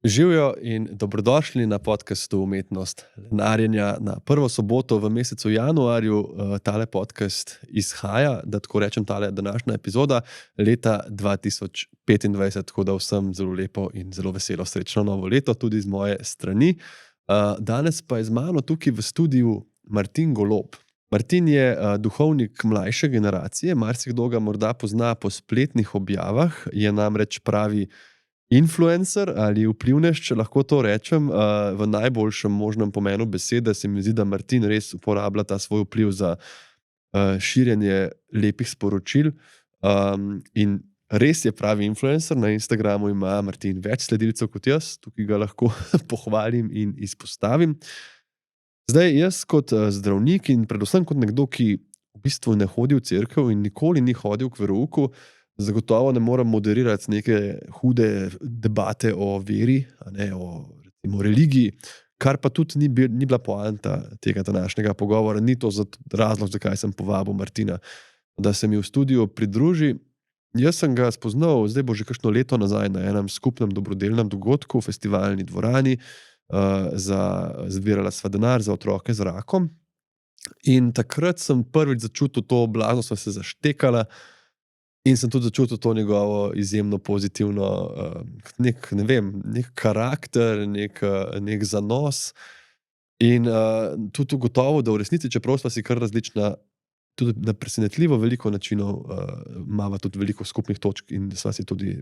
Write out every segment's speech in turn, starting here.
Živijo in dobrodošli na podcastu Umetnost lenarjenja na prvo soboto v mesecu januarju. Tale podcast izhaja, da tako rečem, tale današnja epizoda leta 2025, tako da vsem zelo lepo in zelo veselo srečno novo leto tudi z moje strani. Danes pa je z mano tukaj v studiu Martin Golob. Martin je duhovnik mlajše generacije, marsikdo ga morda pozna po spletnih objavah, je namreč pravi influencer ali vplivnež, če lahko to rečem, v najboljšem možnem pomenu besede. Se mi zdi, da Martin res uporablja ta svoj vpliv za širjenje lepih sporočil in res je pravi influencer. Na Instagramu ima Martin več sledilcev kot jaz, tukaj ga lahko pohvalim in izpostavim. Zdaj, jaz kot zdravnik in predvsem kot nekdo, ki v bistvu ne hodi v cerkev in nikoli ni hodil k verouku, zagotovo ne morem moderirati neke hude debate o veri, o religiji, kar pa tudi ni bila poanta tega današnjega pogovora. Ni to razlog, zakaj sem povabil Martina, da se mi v studiu pridruži. Jaz sem ga spoznal, zdaj bo že kakšno leto nazaj, na enem skupnem dobrodelnem dogodku v festivalni dvorani. Zbirala sva denar za otroke z rakom in takrat sem prvič začutil to blazno, sva se zaštekala. In sem tudi začutil to njegovo izjemno pozitivno, nek karakter, nek zanos. In tudi ugotovil, da v resnici, čeprav sva si kar različna, tudi na presenetljivo veliko načinov imava tudi veliko skupnih točk in sva si tudi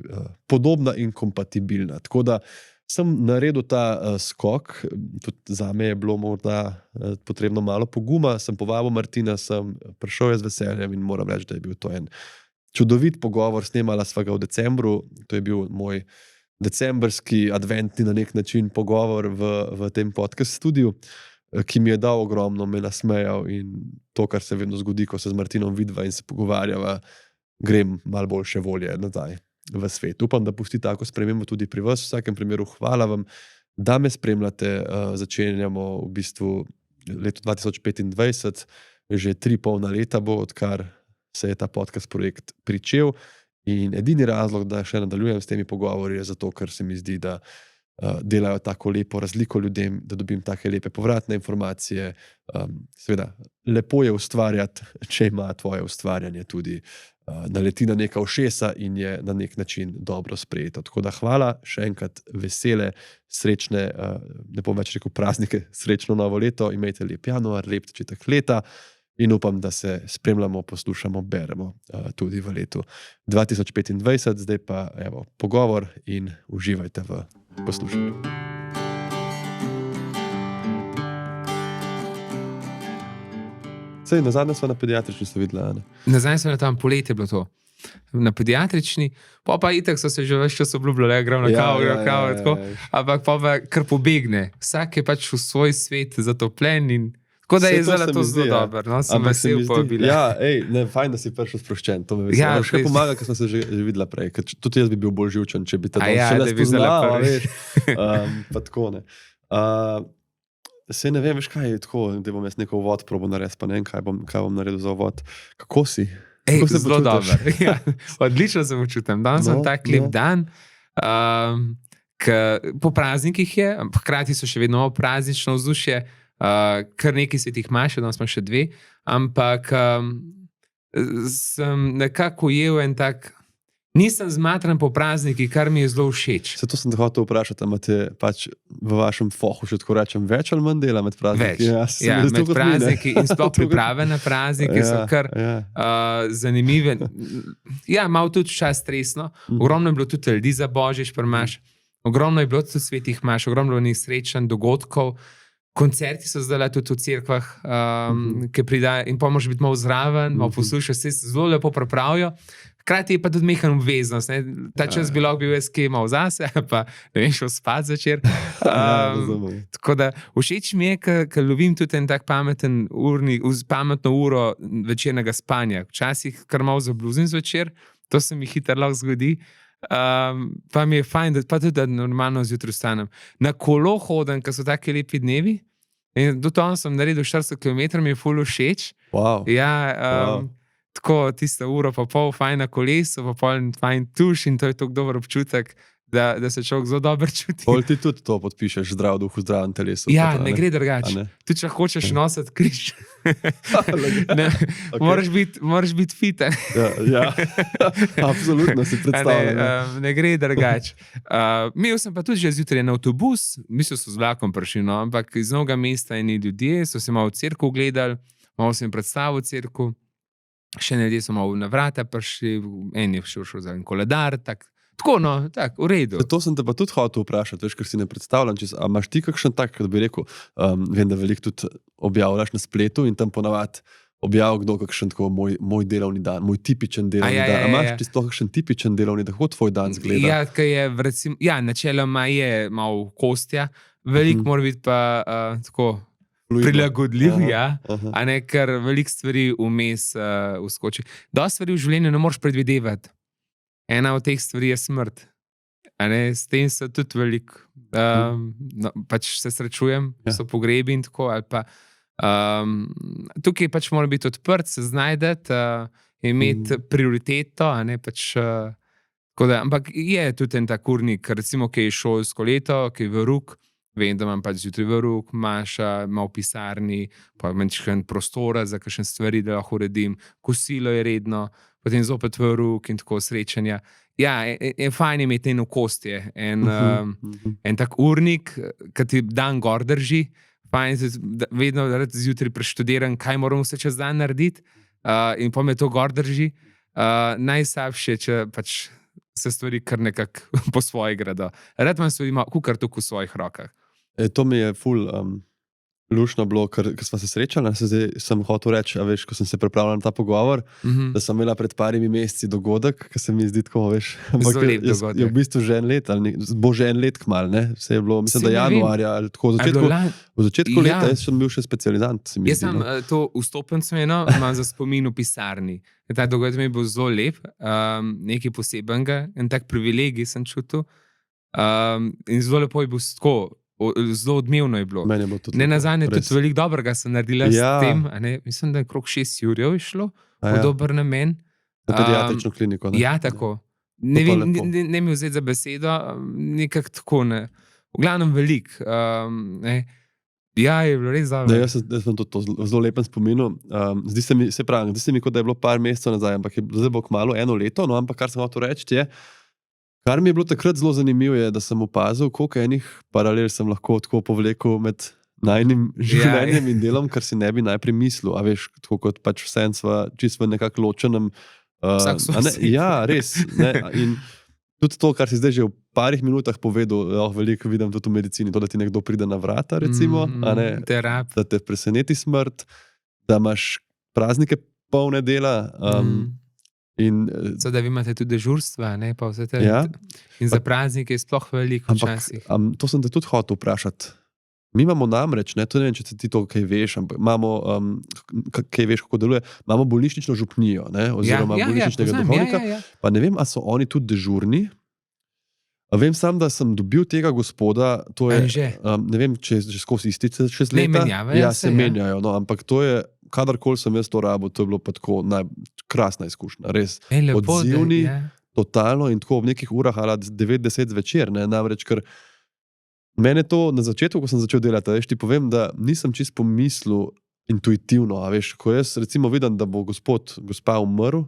podobna in kompatibilna. Tako da sem naredil ta skok, tudi zame je bilo morda potrebno malo poguma, sem povabil Martina, sem prišel z veseljem in moram reči, da je bil to en čudovit pogovor. Snemala sva ga v decembru, to je bil moj decembrski adventni na nek način pogovor v tem podcast studiu, ki mi je dal ogromno, me nasmejal in to, kar se vedno zgodi, ko se z Martinom vidva in se pogovarjava, grem malo boljše volje nazaj v svet. Upam, da pusti tako spremembo tudi pri vas. V vsakem primeru hvala vam, da me spremljate. Začenjamo v bistvu leto 2025, že 3 polna leta bo, odkar se je ta podcast projekt pričel, in edini razlog, da še nadaljujem s temi pogovori, je zato, ker se mi zdi, da delajo tako lepo razliko ljudem, da dobim take lepe povratne informacije. Seveda, lepo je ustvarjati, če ima tvoje ustvarjanje tudi naleti na neka ušesa in je na nek način dobro sprejeto. Tako da hvala, še enkrat vesele, srečne, ne bom več rekel praznike, srečno novo leto, imejte lep januar, lep začetek leta. In upam, da se spremljamo, poslušamo, beremo tudi v letu 2025. Zdaj pa evo, pogovor in uživajte v poslušanju. Sej, nazadnje sva na pediatrični se videla, ne? Nazadnje sva tam poletje bilo to. Na pediatrični, pa itak so se že več čas obljubljali, grem na kavo, tako. Ampak pa kar pobegne. Vsak je pač v svoj svet zatopljen in tako da je zdaj to zelo dobro, no, sem vesel povabila. Ja, fajn, da si prišel sproščen, to me veseli. Ja, še pomaga, ker smo se že videla prej, ker tudi jaz bi bil bolj živčen, če bi te šele spoznala, veš, pa tako ne. Sej ne vem, veš kaj je tako, da bom jaz neko uvod probo narediti, pa ne vem, kaj bom naredil za uvod. Kako si? Kako se zelo dobro. Ja, odlično se počutim. Danes sem tak lep dan, po praznikih je, hkrati so še vedno praznično vzdušje, kar nekaj svetih maš, danes smo še 2, ampak sem nekako ujel en tak, nisem zmatran po prazniki, kar mi je zelo všeč. Zato sem te hotel vprašati, imate pač v vašem fohu, še tako rečem, več ali manj dela med prazniki? Več, med prazniki in sploh priprave na prazniki so kar zanimive. Ja, malo tudi čas stresno, ogromno je bilo tudi ljudi za Božič primaš, ogromno je bilo tudi svetih maš, ogromno je bilo njih srečanj, dogodkov. Koncerti so zdaj tudi v cerkvah, ki pridajo in pa moraš biti malo zraven, malo poslušaš, se zelo lepo pripravijo. Hkrati je pa tudi mehna obveznost. Ta čas bi lahko bil jaz kaj malo zase, pa ne vem, šel spat zvečer. Tako da všeč mi je, ker lovim tudi en tak pametno uro večernega spanja. Včasih kar malo zabluzim zvečer, to se mi hitro lahko zgodi. Pa mi je fajn, pa tudi da normalno zjutraj vstanem. Na kolo hodim, ker so taki lepi dnevi. In do tam sem naredil 400 km, mi je ful všeč. Wow. Ja, tako tista uro pa pol fajn na kolesu, pa pol fajn tuš in to je tako dober občutek, da se človek zelo dobro čuti. Pol ti tudi to podpišeš, zdrav duh v zdravem telesu. Ja, to, ne gre drugače. Tudi če hočeš nositi križ, moraš biti fit. Ja. Absolutno si predstavljam. Ne gre drugače. Imel sem pa tudi že zjutraj na avtobus, mislil so z vlakom prišli, no, ampak iz Novega mesta eni ljudje so se malo v cerkev gledali, malo sem predstavil cerkev, še ljudje so malo na vrata prišli, en je šel za en koledar, tako, no, v redu. To sem te pa tudi hotel vprašati, veš, ker si ne predstavljam, a imaš ti kakšen tak, da bi rekel, vem, da veliko tudi objavljaš na spletu in tam ponavadi objavil kdo kakšen tako moj delovni dan, moj tipičen delovni dan. A imaš ti sploh kakšen tipičen delovni dan, kako tvoj dan zgleda? Načeloma je malo kostja, veliko mora biti pa tako prilagodljiv, a ne, ker veliko stvari vmes vskoči. Dosti stvari v življenju ne moreš predvidevati. Ena od teh stvari je smrt. S tem se tudi veliko, pač se srečujem, so pogrebi in tako, ali pa tukaj pač mora biti odprt, se znajdeti, imeti prioriteto, ampak je tudi en tak urnik, recimo, ki je šolsko leto, ki je veruk, vem, da imam pač zjutraj veruk, imaš malo v pisarni, pa imaš kakšen prostora za kakšen stvari, da lahko uredim, kosilo je redno, potem zopet veruk in tako srečanja. Ja, je fajn imeti eno kostje, en tak urnik, ki ti dan gor drži, fajn, vedno zjutraj preštudiram, kaj moram vse čez dan narediti in pa me to gor drži. Najslabše, če pač se stvari kar nekako po svoje gredo. Rad imam stvari kukar tukaj v svojih rokah. To mi je ful lušno bilo, ker smo se srečali, zdaj sem hotel reči, a veš, ko sem se pripravljal na ta pogovor, da sem imela pred parimi meseci dogodek, ki se mi zdi tako, veš, ampak je v bistvu že en let, ali bo že en let kmal, ne? Vse je bilo, mislim, da januarja, ali tako, v začetku leta, jaz sem bil še specializant. Jaz sem to vstopenco imam za spomin v pisarni. Ta dogodek mi je bil zelo lep, nekaj posebenega, en tak privilegij sem čutil in zelo lepo je bil tako, zelo odmevno je bilo. Ne nazadnje, tudi veliko dobrega sem naredila s tem. Mislim, da je krog 6 jurjev išlo v dober namen. Na pediatrično kliniko. Ja, tako. Ne mi vzeti za besedo, nekako tako. V glavnem veliko. Ja, je bilo res dobro. Jaz sem to zelo lepen spominil. Zdi se mi, kot da je bilo par mesecev nazaj, ampak zdaj bo kmalu 1 leto, no, ampak kar sem hotel reči je, kar mi je bilo takrat zelo zanimivo, je, da sem opazil, koliko enih paralel sem lahko tako povlekel med najnim življenjem in delom, kar si ne bi najprej mislil. A veš, tako kot pač vsem sva čisto v nekako ločenem. Ja, res. Ne? In tudi to, kar si zdaj že v parih minutah povedal, veliko vidim tudi v medicini, to, da ti nekdo pride na vrata, recimo, da te preseneti smrt, da imaš praznike polne dela. Da vi imate tudi dežurstva, pa vse te. In za praznike je sploh veliko včasih. To sem te tudi hotel vprašati. Mi imamo namreč, to ne vem, če ti to kaj veš, ampak imamo, kaj veš, kako deluje, imamo bolnišnično župnijo, oziroma bolnišničnega duhovnika, pa ne vem, a so oni tudi dežurni. Vem sam, da sem dobil tega gospoda, to je, ne vem, če že skozi isti 6 leta. Ja, se menjajo, no, ampak to je, kadarkoli sem jaz to rabil, to je bilo pa tako krasna izkušnja, res odzivni, totalno in tako v nekih urah, ali 9-10 zvečer, namreč, ker mene to na začetku, ko sem začel delati, veš, ti povem, da nisem čist pomislil intuitivno, a veš, ko jaz recimo vidim, da bo gospa umrl,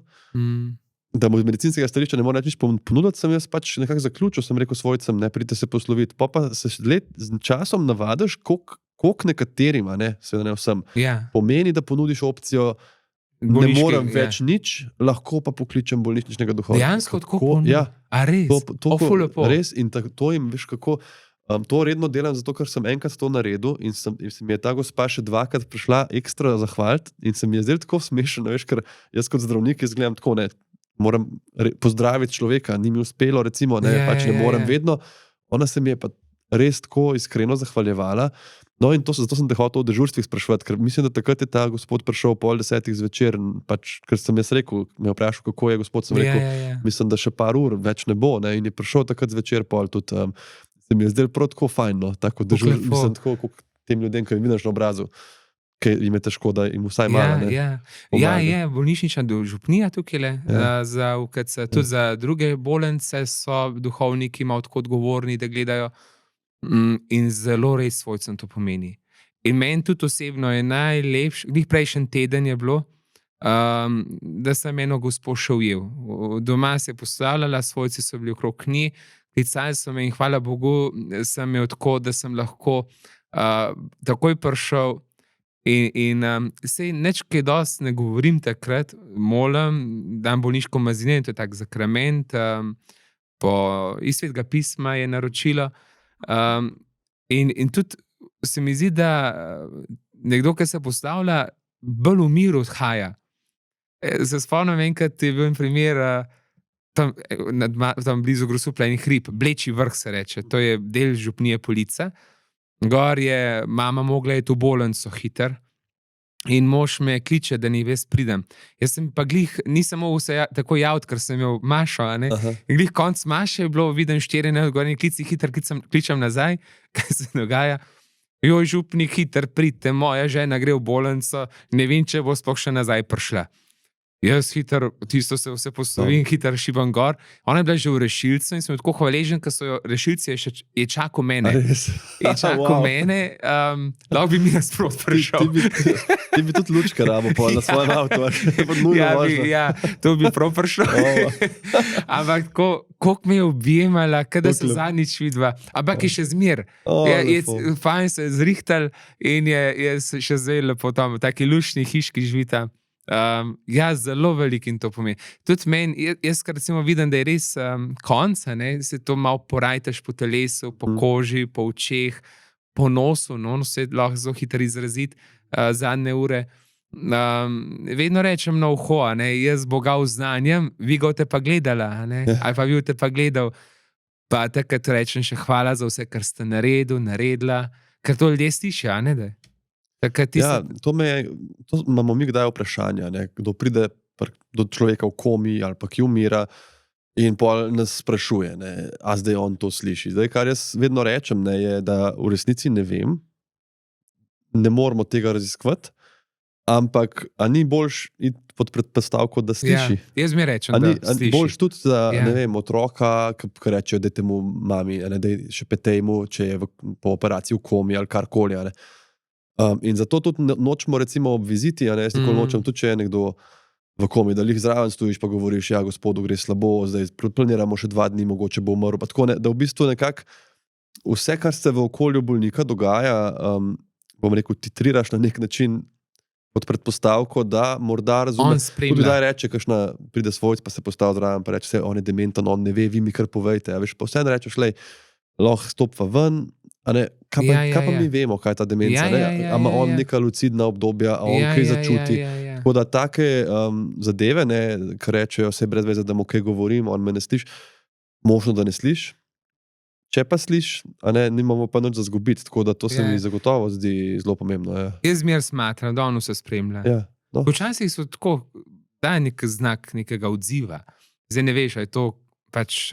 da mu iz medicinskega stališča ne more nič ponuditi, sem jaz pač nekako zaključil, sem rekel svojcem, ne pridite se posloviti, pa se z časom navadiš, koliko nekaterima, seveda ne vsem, pomeni, da ponudiš opcijo, ne morem več nič, lahko pa pokličem bolnišničnega duhovnika. Dejansko tako ponuditi? A res? Res, in to jim, veš kako, to redno delam, zato ker sem enkrat to naredil in se mi je ta gospa še 2krat prišla ekstra zahvaliti in se mi je zdaj tako smešno, veš, ker jaz kot zdravnik izgledam tako, moram pozdraviti človeka, ni mi uspelo, recimo, pač ne morem vedno. Ona se mi je pa res tako iskreno zahvaljevala. No in zato sem te hotel o dežurstvih spraševati, ker mislim, da takrat je ta gospod prišel 9:30 zvečer, pač, ker sem jaz rekel, me vprašal, kako je gospod, sem rekel, mislim, da še par ur več ne bo, in je prišel takrat zvečer tudi, se mi je zdaj prav tako fajn, tako dežurstvo, mislim, tako tem ljudem, ki jim vidiš na obrazu. ki jim je težko, da jim vsaj malo. Je bolnišnična župnija tukaj, za UKC, tudi za druge bolnice so duhovniki malo tako odgovorni, da gledajo in zelo res svojcem to pomeni. In meni tudi osebno je najlepše, prejšnji teden je bilo, da sem eno gospo še ujel. Doma se je postavljala, svojci so bili okrog nje, klicali so me in hvala Bogu, sem imel tako, da sem lahko takoj prišel in sej nič kaj dosti ne govorim takrat, molim, dam bolniško mazine, to je tak zakrament, iz Svetega pisma je naročilo in tudi se mi zdi, da nekdo, ki se postavlja, bolj v miru odhaja. Se spomnim, enkrat je bil en primer tam blizu Grosuplja in hrib, Bleči vrh se reče, to je del župnije Polica. Gor je mama mogla iti v bolnico hiter in mož me kliče, da ni ves pridem. Jaz sem pa nisem mogel se tako javiti, ker sem imel mašo, in glih konc maše je bilo, vidim 4 neodgovorni klici, hiter kličem nazaj, kaj se dogaja. Joj, župnik, hiter pridite, moja žena gre v bolnico, ne vem, če bo sploh še nazaj prišla. Jaz hiter, tisto se vse poslovim, hiter šibam gor. Ona je bila že v rešilcu in sem tako hvaležen, ker so jo rešilci je čakal mene. Je čakal mene, lahko bi mi nasprot prišel. Ti bi tudi lučke rabo na svojem avtu. To bi prav prišel. Ampak koliko me je objemala, kada se zadnjič vidva. Ampak je še zmer. Fajn se je zrihtal in je še zdaj lepo tam, v taki lušni hiški živita. Zelo velik in to pomeni. Tudi meni, jaz recimo vidim, da je res konc, se to malo porajtaš po telesu, po koži, po očeh, po nosu, se lahko zelo hitro izraziti zadnje ure. Vedno rečem na uho, jaz bogal znanjem, vi ga te pa gledala, ali pa vi te pa gledal, pa takrat rečem še hvala za vse, kar ste naredila, ker to ljudje slišijo, da je. To imamo mi kdaj vprašanja, kdo pride do človeka v komi ali pa ki umira in pol nas sprašuje, a zdaj on to sliši. Zdaj, kar jaz vedno rečem, je, da v resnici ne vem, ne moramo tega raziskovati, ampak a ni boljš iti pod predpostavko, da sliši? Jaz mi rečem, da sliši. Boljš tudi za, otroka, ki rečejo, dajte mu mami, daj šepetej mu, če je po operaciji v komi ali karkoli, in zato tudi nočemo recimo obviziti, jaz nikoli nočem, tudi če je nekdo v komi, da lih zraven stojiš pa govoriš, gospodu gre slabo, zdaj planiramo še 2 dni, mogoče bo umrl, pa tako, da v bistvu nekako vse, kar se v okolju bolnika dogaja, bom rekel, titriraš na nek način pod predpostavko, da morda razume, tudi daj reče, kakšna pride svojc, pa se postavi zraven, pa reče, on je dementen, on ne ve, vi mi kar povejte, pa vse rečeš, lahko stopva ven, kaj pa mi vemo, kaj je ta demenca, a ima on neka lucidna obdobja, a on kaj začuti. Tako da take zadeve, ki rečejo vse brez veze, da mu kaj govorim, on me ne sliši, možno, da ne sliši. Če pa sliši, nimamo pa nič za zgubiti, tako da to se mi zagotovo zdi zelo pomembno. Jaz zmer smatram, da on vse spremlja. Včasih so tako, da je nek znak nekega odziva. Zdaj ne veš, ali je to pač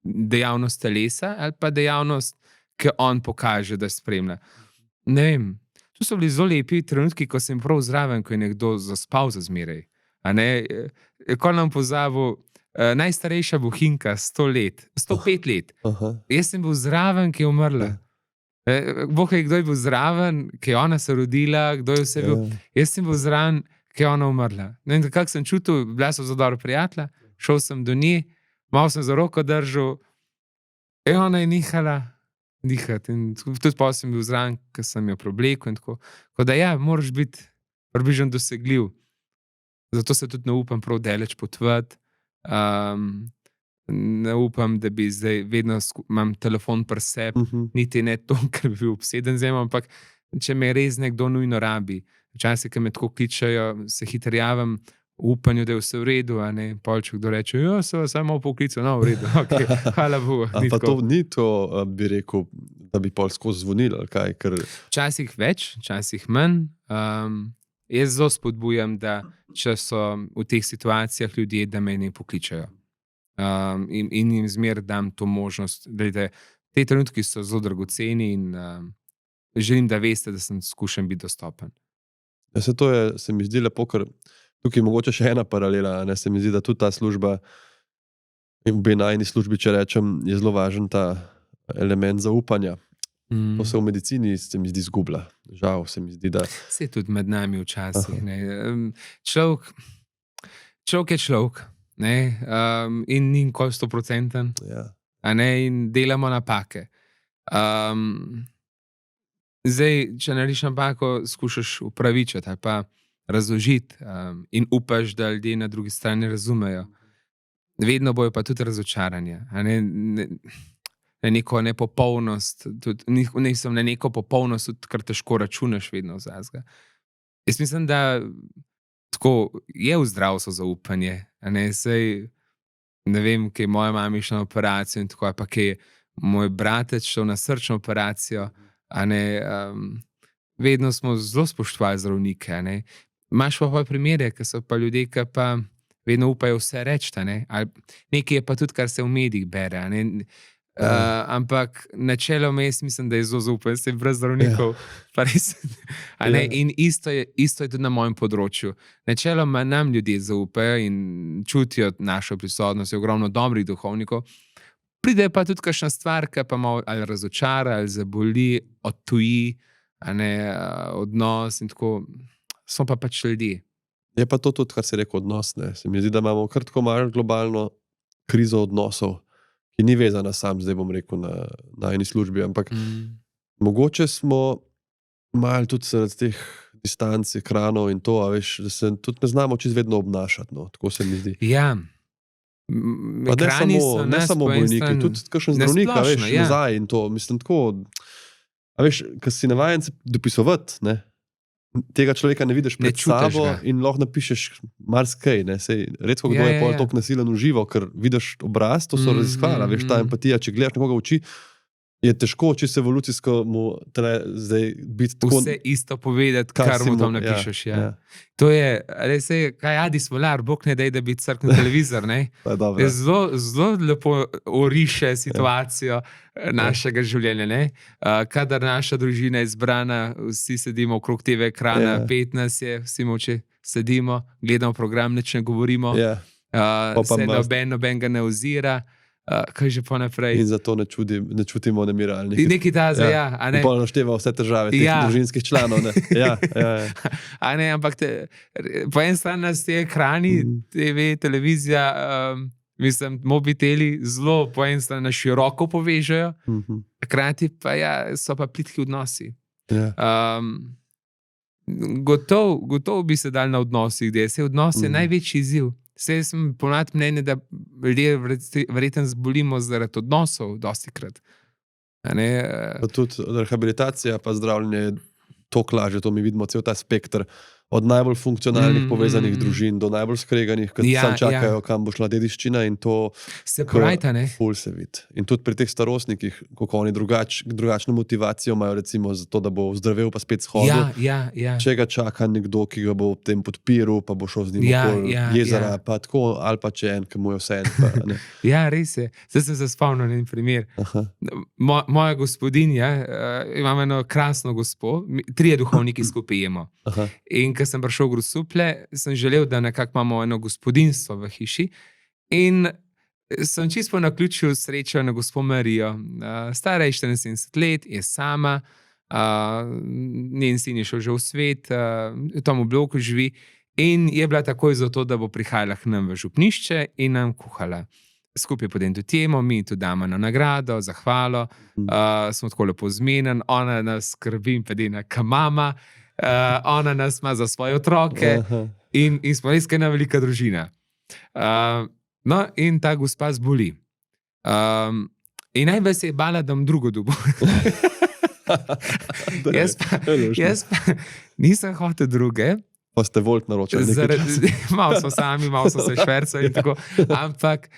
dejavnost telesa ali pa dejavnost, ki on pokaže, da spremlja. Ne vem, tu so bili zelo lepi trenutki, ko sem prav zraven, ko je nekdo zaspal za zmeraj. Ko nam pozabil, najstarejša bohinjka, 105 let. Jaz sem bil zraven, ki je umrla. Kdo je bil zraven, ki je ona se rodila, kdo je vse bil. Jaz sem bil zraven, ki je ona umrla. Ne vem, kako sem čutil, bila so zelo dobro prijatelja, šel sem do nje, malo sem za roko držal, in ona je nehala dihati. In tudi pa sem bil zraven, ker sem jo preoblekel in tako. Tako da moraš biti približno dosegljiv. Zato se tudi ne upam prav daleč potvati. Ne upam, da bi zdaj vedno imam telefon pri sebi, niti ne to, ker bi bil obseden z njim, ampak če me res nekdo nujno rabi. Včasih, ko me tako kličajo, se hitro javim, v upanju, da je vse v redu, polček kdo reče, samo poklical, v redu, okay, hvala Bogu. Pa to ni to, bi rekel, da bi pol skozi zvonil, ali kaj? Včasih več, včasih manj. Jaz zelo spodbujam, da če so v teh situacijah ljudje, da me ne pokličajo. In jim zmer dam to možnost. Te trenutki so zelo dragoceni in želim, da veste, da sem skušam biti dostopen. Se mi zdi lepo, ker tukaj mogoče še ena paralela, ne, se mi zdi, da tudi ta služba in v najni službi, če rečem, je zelo važen ta element zaupanja. To se v medicini, se mi zdi, zgublja. Žal, se mi zdi, da... Se tudi med nami včasih. Človek je človek, ne? In ni nikoli 100%. Ja. In delamo napake. Zdaj, če narediš napako, skušaš upravičiti ali pa razložiti in upaš, da ljudje na drugi strani razumejo. Vedno bojo pa tudi razočaranje. Na neko nepopolnost, nisem na neko popolnost, tudi kar težko računaš vedno vzazga. Jaz mislim, da tako je v zdravstvu zaupanje. Sej, ne vem, kaj moja mama je šla na operacijo in tako, pa kaj moj bratec šel na srčno operacijo. Vedno smo zelo spoštovali zdravnike. Imaš pa primere, ki so pa ljudje, ki pa vedno upajo vse reči. Nekaj je pa tudi, kar se v medijih bere. Ampak načeloma jaz mislim, da je zelo zaupanje, se brez zdravnikov. In isto je tudi na mojem področju. Načeloma nam ljudje zaupajo in čutijo našo prisotnost, je ogromno dobrih duhovnikov. Pride pa tudi kakšna stvar, ki pa malo ali razočara, ali zaboli, odtuji, odnos in tako. Smo pa pač ljudje. Je pa to tudi, kar si rekel, odnos. Ne? Se mi zdi, da imamo kar tako malo globalno krizo odnosov, ki ni vezana sam, zdaj bom rekel, na eni službi, ampak mogoče smo malo tudi sredi teh distanc, ekranov in to, a veš, da se tudi ne znamo čisto vedno obnašati, no, tako se mi zdi. Ja. Ne samo bolniki, tudi kakšen zdravnik, a veš, nazaj in to, mislim, tako, a veš, ko si navajen se dopisovati, ne, tega človeka ne vidiš pred sabo in lahko napišeš marsikaj, ne, sej, redko kdo je pol toliko nasilen v živo, ker vidiš obraz, to so raziskvala, veš, ta empatija, če gledaš nekoga v oči, je težko, če se evolucijsko mu zdaj biti tako... Vse isto povedati, kar mu tam napišeš, ja. To je, kaj Adis Volar, Bog ne dej, da bi crknil televizor, ne? Je zelo lepo oriše situacijo našega življenja, ne? Kadar naša družina je zbrana, vsi sedimo okrog TV ekrana, 15 je, vsi moče sedimo, gledamo program, nič ne govorimo, se noben ga ne ozira, kaj že pa naprej. In zato ne čutimo nemiralnih. In nekaj taze, ja. In pol našteva vse težave teh družinskih članov. Ne? Ja. Ampak po en strani nas te ekrani, TV, televizija, mislim, mobiteli zelo po en strani na široko povežejo, hkrati pa so pa plitki odnosi. Gotovo bi se dal na odnosih, gdje se odnos je največji izziv. Vse sem ponad mnenje, da ljudje verjetno zbolimo zaradi odnosov dosti krat. Pa tudi rehabilitacija pa zdravljenje je toliko lažje, to mi vidimo cel ta spektr. Od najbolj funkcionalnih povezanih družin do najbolj skreganih, ki sam čakajo, kam bo šla dediščina in to se porajta, ne? Ful se vidi. In tudi pri teh starostnikih, kako oni drugačno motivacijo imajo, recimo za to, da bo zdravel pa spet shodil. Ja. Če ga čaka nekdo, ki ga bo v tem podpiral, pa bo šel z njim okoli jezera, pa tako, ali pa če en, ki mu je vse en. Ja, res je. Zdaj sem se spomnil na en primer. Moja gospodinja, imam eno krasno gospo, 3 duhovniki skupaj jemo. In ko sem prišel v Grosuplje, sem želel, da nekako imamo eno gospodinstvo v hiši in sem čisto na ključu srečal na gospo Marijo. Stara je 74 let, je sama, njen sin je šel že v svet, v tom bloku živi in je bila takoj za to, da bo prihajala k nam v župnišče in nam kuhala. Skupaj potem tudi jemo, mi tudi damo na nagrado, zahvalo, smo tako lepo zmenjeni, ona nas skrbi in pedena ka mama, ona nas ima za svoje otroke in smo res ena velika družina. No, in ta gospa zboli. In najbolj se je bala, da bom drugo dobil. Jaz pa nisem hotel druge. Pa ste volt naročali nekaj časa. Malo smo sami, malo smo se švercali in tako. Ampak,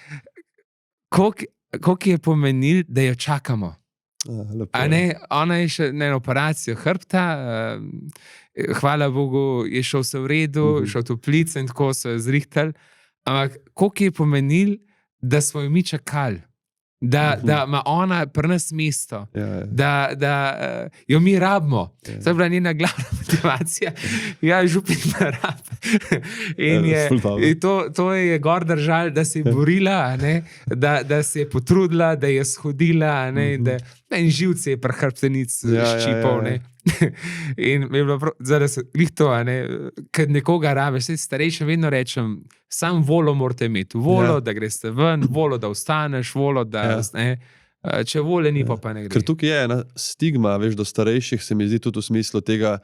koliko je pomenil, da jo čakamo? Ona je še na operacijo hrbta, hvala Bogu, je šel vse v redu, šel v toplice in tako so jo zrihtali. Ampak, koliko je pomenil, da smo jo mi čakali? da ima ona pri nas mesto, da jo mi rabimo. To je bila njena glavna motivacija. Ja, župnik me rab. In to je gor držal, da se je borila, da se je potrudila, da je shodila, da en živce je pri hrbtenic ščipal. In je bilo zdaj se lihto, kad nekoga rabiš, starejšim vedno rečem, sam volo morate imeti, volo, da greste ven, volo, da ostaneš, volo, da če vole ni, pa ne gre. Ker tukaj je ena stigma, veš, do starejših, se mi zdi tudi v smislu tega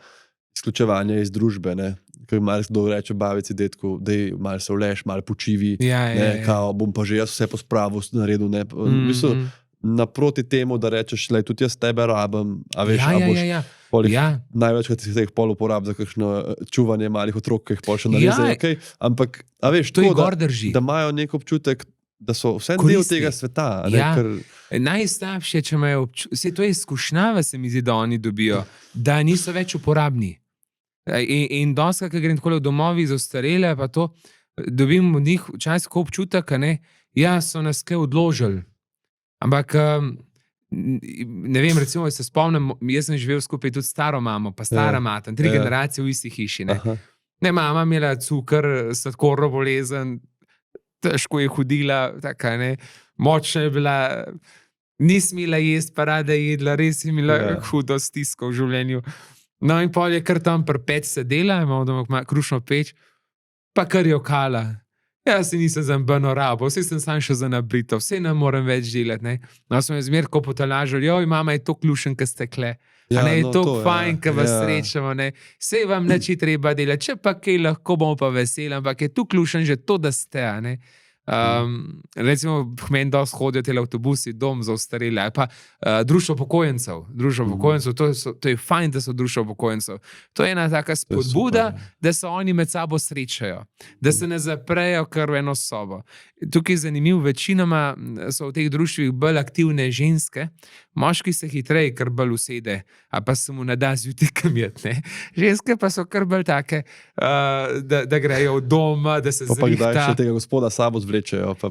izključevanja iz družbe, ker malo kdo reče babici, detku, dej malo se vleš, malo počivi, kao, bom pa že jaz vse pospravil, naredil, Mislim, naproti temu, da rečeš, tudi jaz tebe rabim, a veš, največkrat si teh pol uporab za kakšno čuvanje malih otrok, ki jih pol še narezajo, ampak, a veš, to da imajo nek občutek, da so vse del tega sveta. Najslabše, če imajo občutek, to je izkušnjava, se mi zdi, da oni dobijo, da niso več uporabni. In doskrat, ko grem tako v domovi za ostarele, pa to dobim od njih včasih občutek, so nas kaj odložili. Ampak, ne vem, recimo, se spomnim, jaz sem živel skupaj tudi staro mamo, pa stara mata, 3 generacije v isti hiši. Mama imela cukor, sladkorno bolezen, težko je hodila, močna je bila, ni smela jesti, pa rada jedla, res je imela hudo stisko v življenju. No in pol je kar tam pri peč sedela, imamo doma krušno peč, pa kar je okala. Jaz se nisem za mbeno rabo, vse sem sam še za nabrito, vse ne morem več delati. No, smo jo zmer ko potolažili, mama je to klušen, ko ste kle. Je to fajn, ko vas srečamo. Vse vam neči treba delati, če pa kaj lahko bomo pa veseli, ampak je tu klušen že to, da ste. Recimo, meni dosti hodijo te avtobusi, dom za ostarele, ali pa društvo upokojencev. To je fajn, da so društvo upokojencev. To je ena taka spodbuda, da se oni med sabo srečajo, da se ne zaprejo kar v eno sobo. Tukaj je zanimivo, večinoma so v teh društvih bolj aktivne ženske, moški se hitreje kar bolj usede, a pa se mu ne da zjutraj kamjeti. Ženske pa so kar bolj take, da grejo v doma, da se zrihta. Pa kdaj še tega gospoda sabo zvlečejo. Pa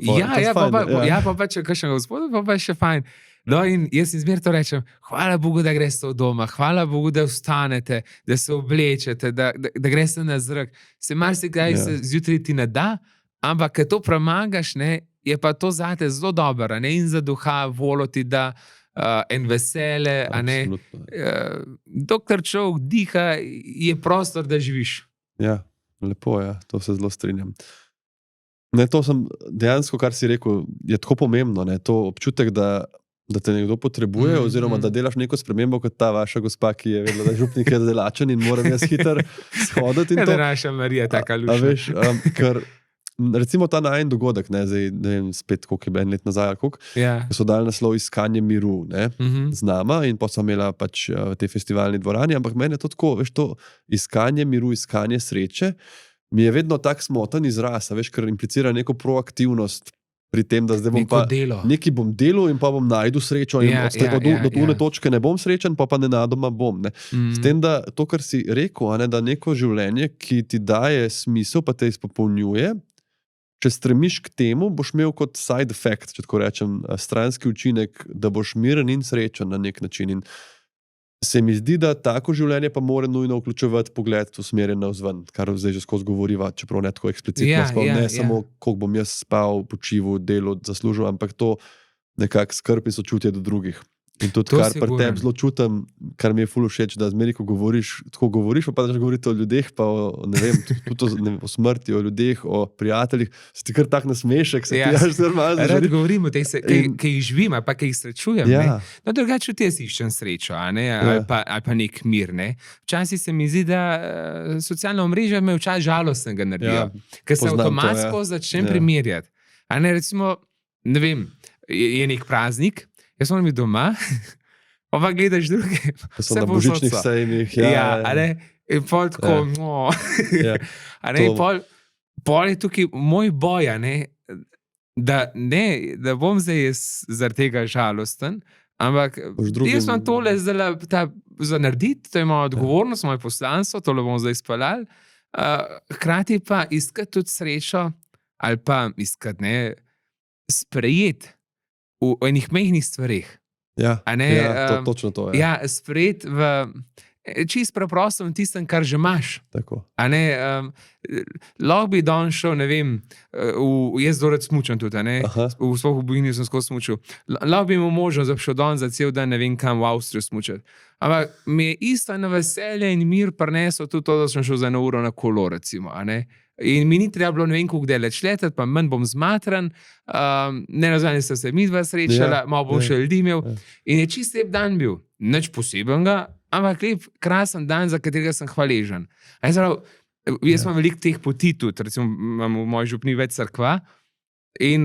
če kakšnega gospoda, pa še fajn. No in jaz izmer to rečem, hvala Bogu, da greste v doma, hvala Bogu, da vstanete, da se oblečete, da greste na zrak. Se marsikdaj se zjutraj ti ne da, ampak ko to premagaš, je pa to zate zelo dobro, in za duha volo ti da en vesele, dokler človek diha, je prostor, da živiš. Ja, lepo je, to se zelo strinjam. To sem dejansko, kar si rekel, je tako pomembno, to občutek, da te nekdo potrebuje, oziroma da delaš neko spremembo, kot ta vaša gospa, ki je vedela, da župnik je delačen in moram jaz hitro shoditi. Da naša Marija taka luša. A veš, ker recimo ta najen dogodek, zdaj ne vem spet, koliko je bilo en let nazaj, ko so dali naslov Iskanje miru z nama in pa so imela pač v tej festivalni dvorani, ampak meni je to tako, veš, to iskanje miru, iskanje sreče, mi je vedno tak smoten izraz, veš, ker implicira neko proaktivnost pri tem, da zdaj bom pa nekaj bom delal in pa bom najdu srečo in do tune točke ne bom srečen, pa nenadoma bom. S tem, da to, kar si rekel, da neko življenje, ki ti daje smisel, pa te izpopolnjuje, če stremiš k temu, boš imel kot side effect, če tako rečem, stranski učinek, da boš miren in srečen na nek način. In se mi zdi, da tako življenje pa mora nujno vključevati pogled usmerjen navzven, kar zdaj že skozi govoriva, čeprav ne tako eksplicitno, samo koliko bom jaz spal, počival, delal, zaslužil, ampak to nekako skrb in sočutje do drugih. In tudi, kar pri tebi zelo čutim, kar mi je ful všeč, da zmeri, ko govoriš, pa daš govoriti o ljudeh, pa ne vem, tudi o smrti, o ljudeh, o prijateljih, se ti kar tak nasmešek, se ti jaš zelo malo zaželi. Rad govorim o teh, ki jih živim, pa ki jih srečujem. No, drugače tudi jaz iščem srečo, ali pa nek mir. Včasih se mi zdi, da socialna omrežja me včasih žalostnega naredijo, ker se avtomatsko začnem primerjati. Recimo, ne vem, je nek praznik, jaz moram biti doma, pa gledaš druge. So na božičnih sejmih. In pol tako, pol je tukaj moj boj, da bom zdaj zaradi tega žalosten, ampak jaz imam tole za narediti, to je moja odgovornost, moje poslanstvo, tole bom zdaj speljal, hkrati pa iskati tudi srečo, ali pa iskati, sprejeti v enih mehkih stvareh. Ja, ja, točno to. Ja, sprejeti čist preprosto v tistem, kar že imaš. Tako. Lahko bi danes šel, ne vem, jaz zelo rad smučam tudi, v Bojini sem skozi smučil. Lahko bi imel možnost, da bi šel danes za cel dan, ne vem kam, v Avstrijo smučati. Ampak mi je isto na veselje in mir prinesel tudi to, da sem šel za 1 uro na kolo, recimo. In mi ni treba bilo ne vem koliko daleč leteti, pa manj bom zmatran, ne nazadnje sta se midva srečala, malo bom še ljudi imel. In je čist lep dan bil, nič posebenega, ampak lep, krasen dan, za katerega sem hvaležen. Jaz imam veliko teh poti tudi, recimo imam v moji župni več cerkva in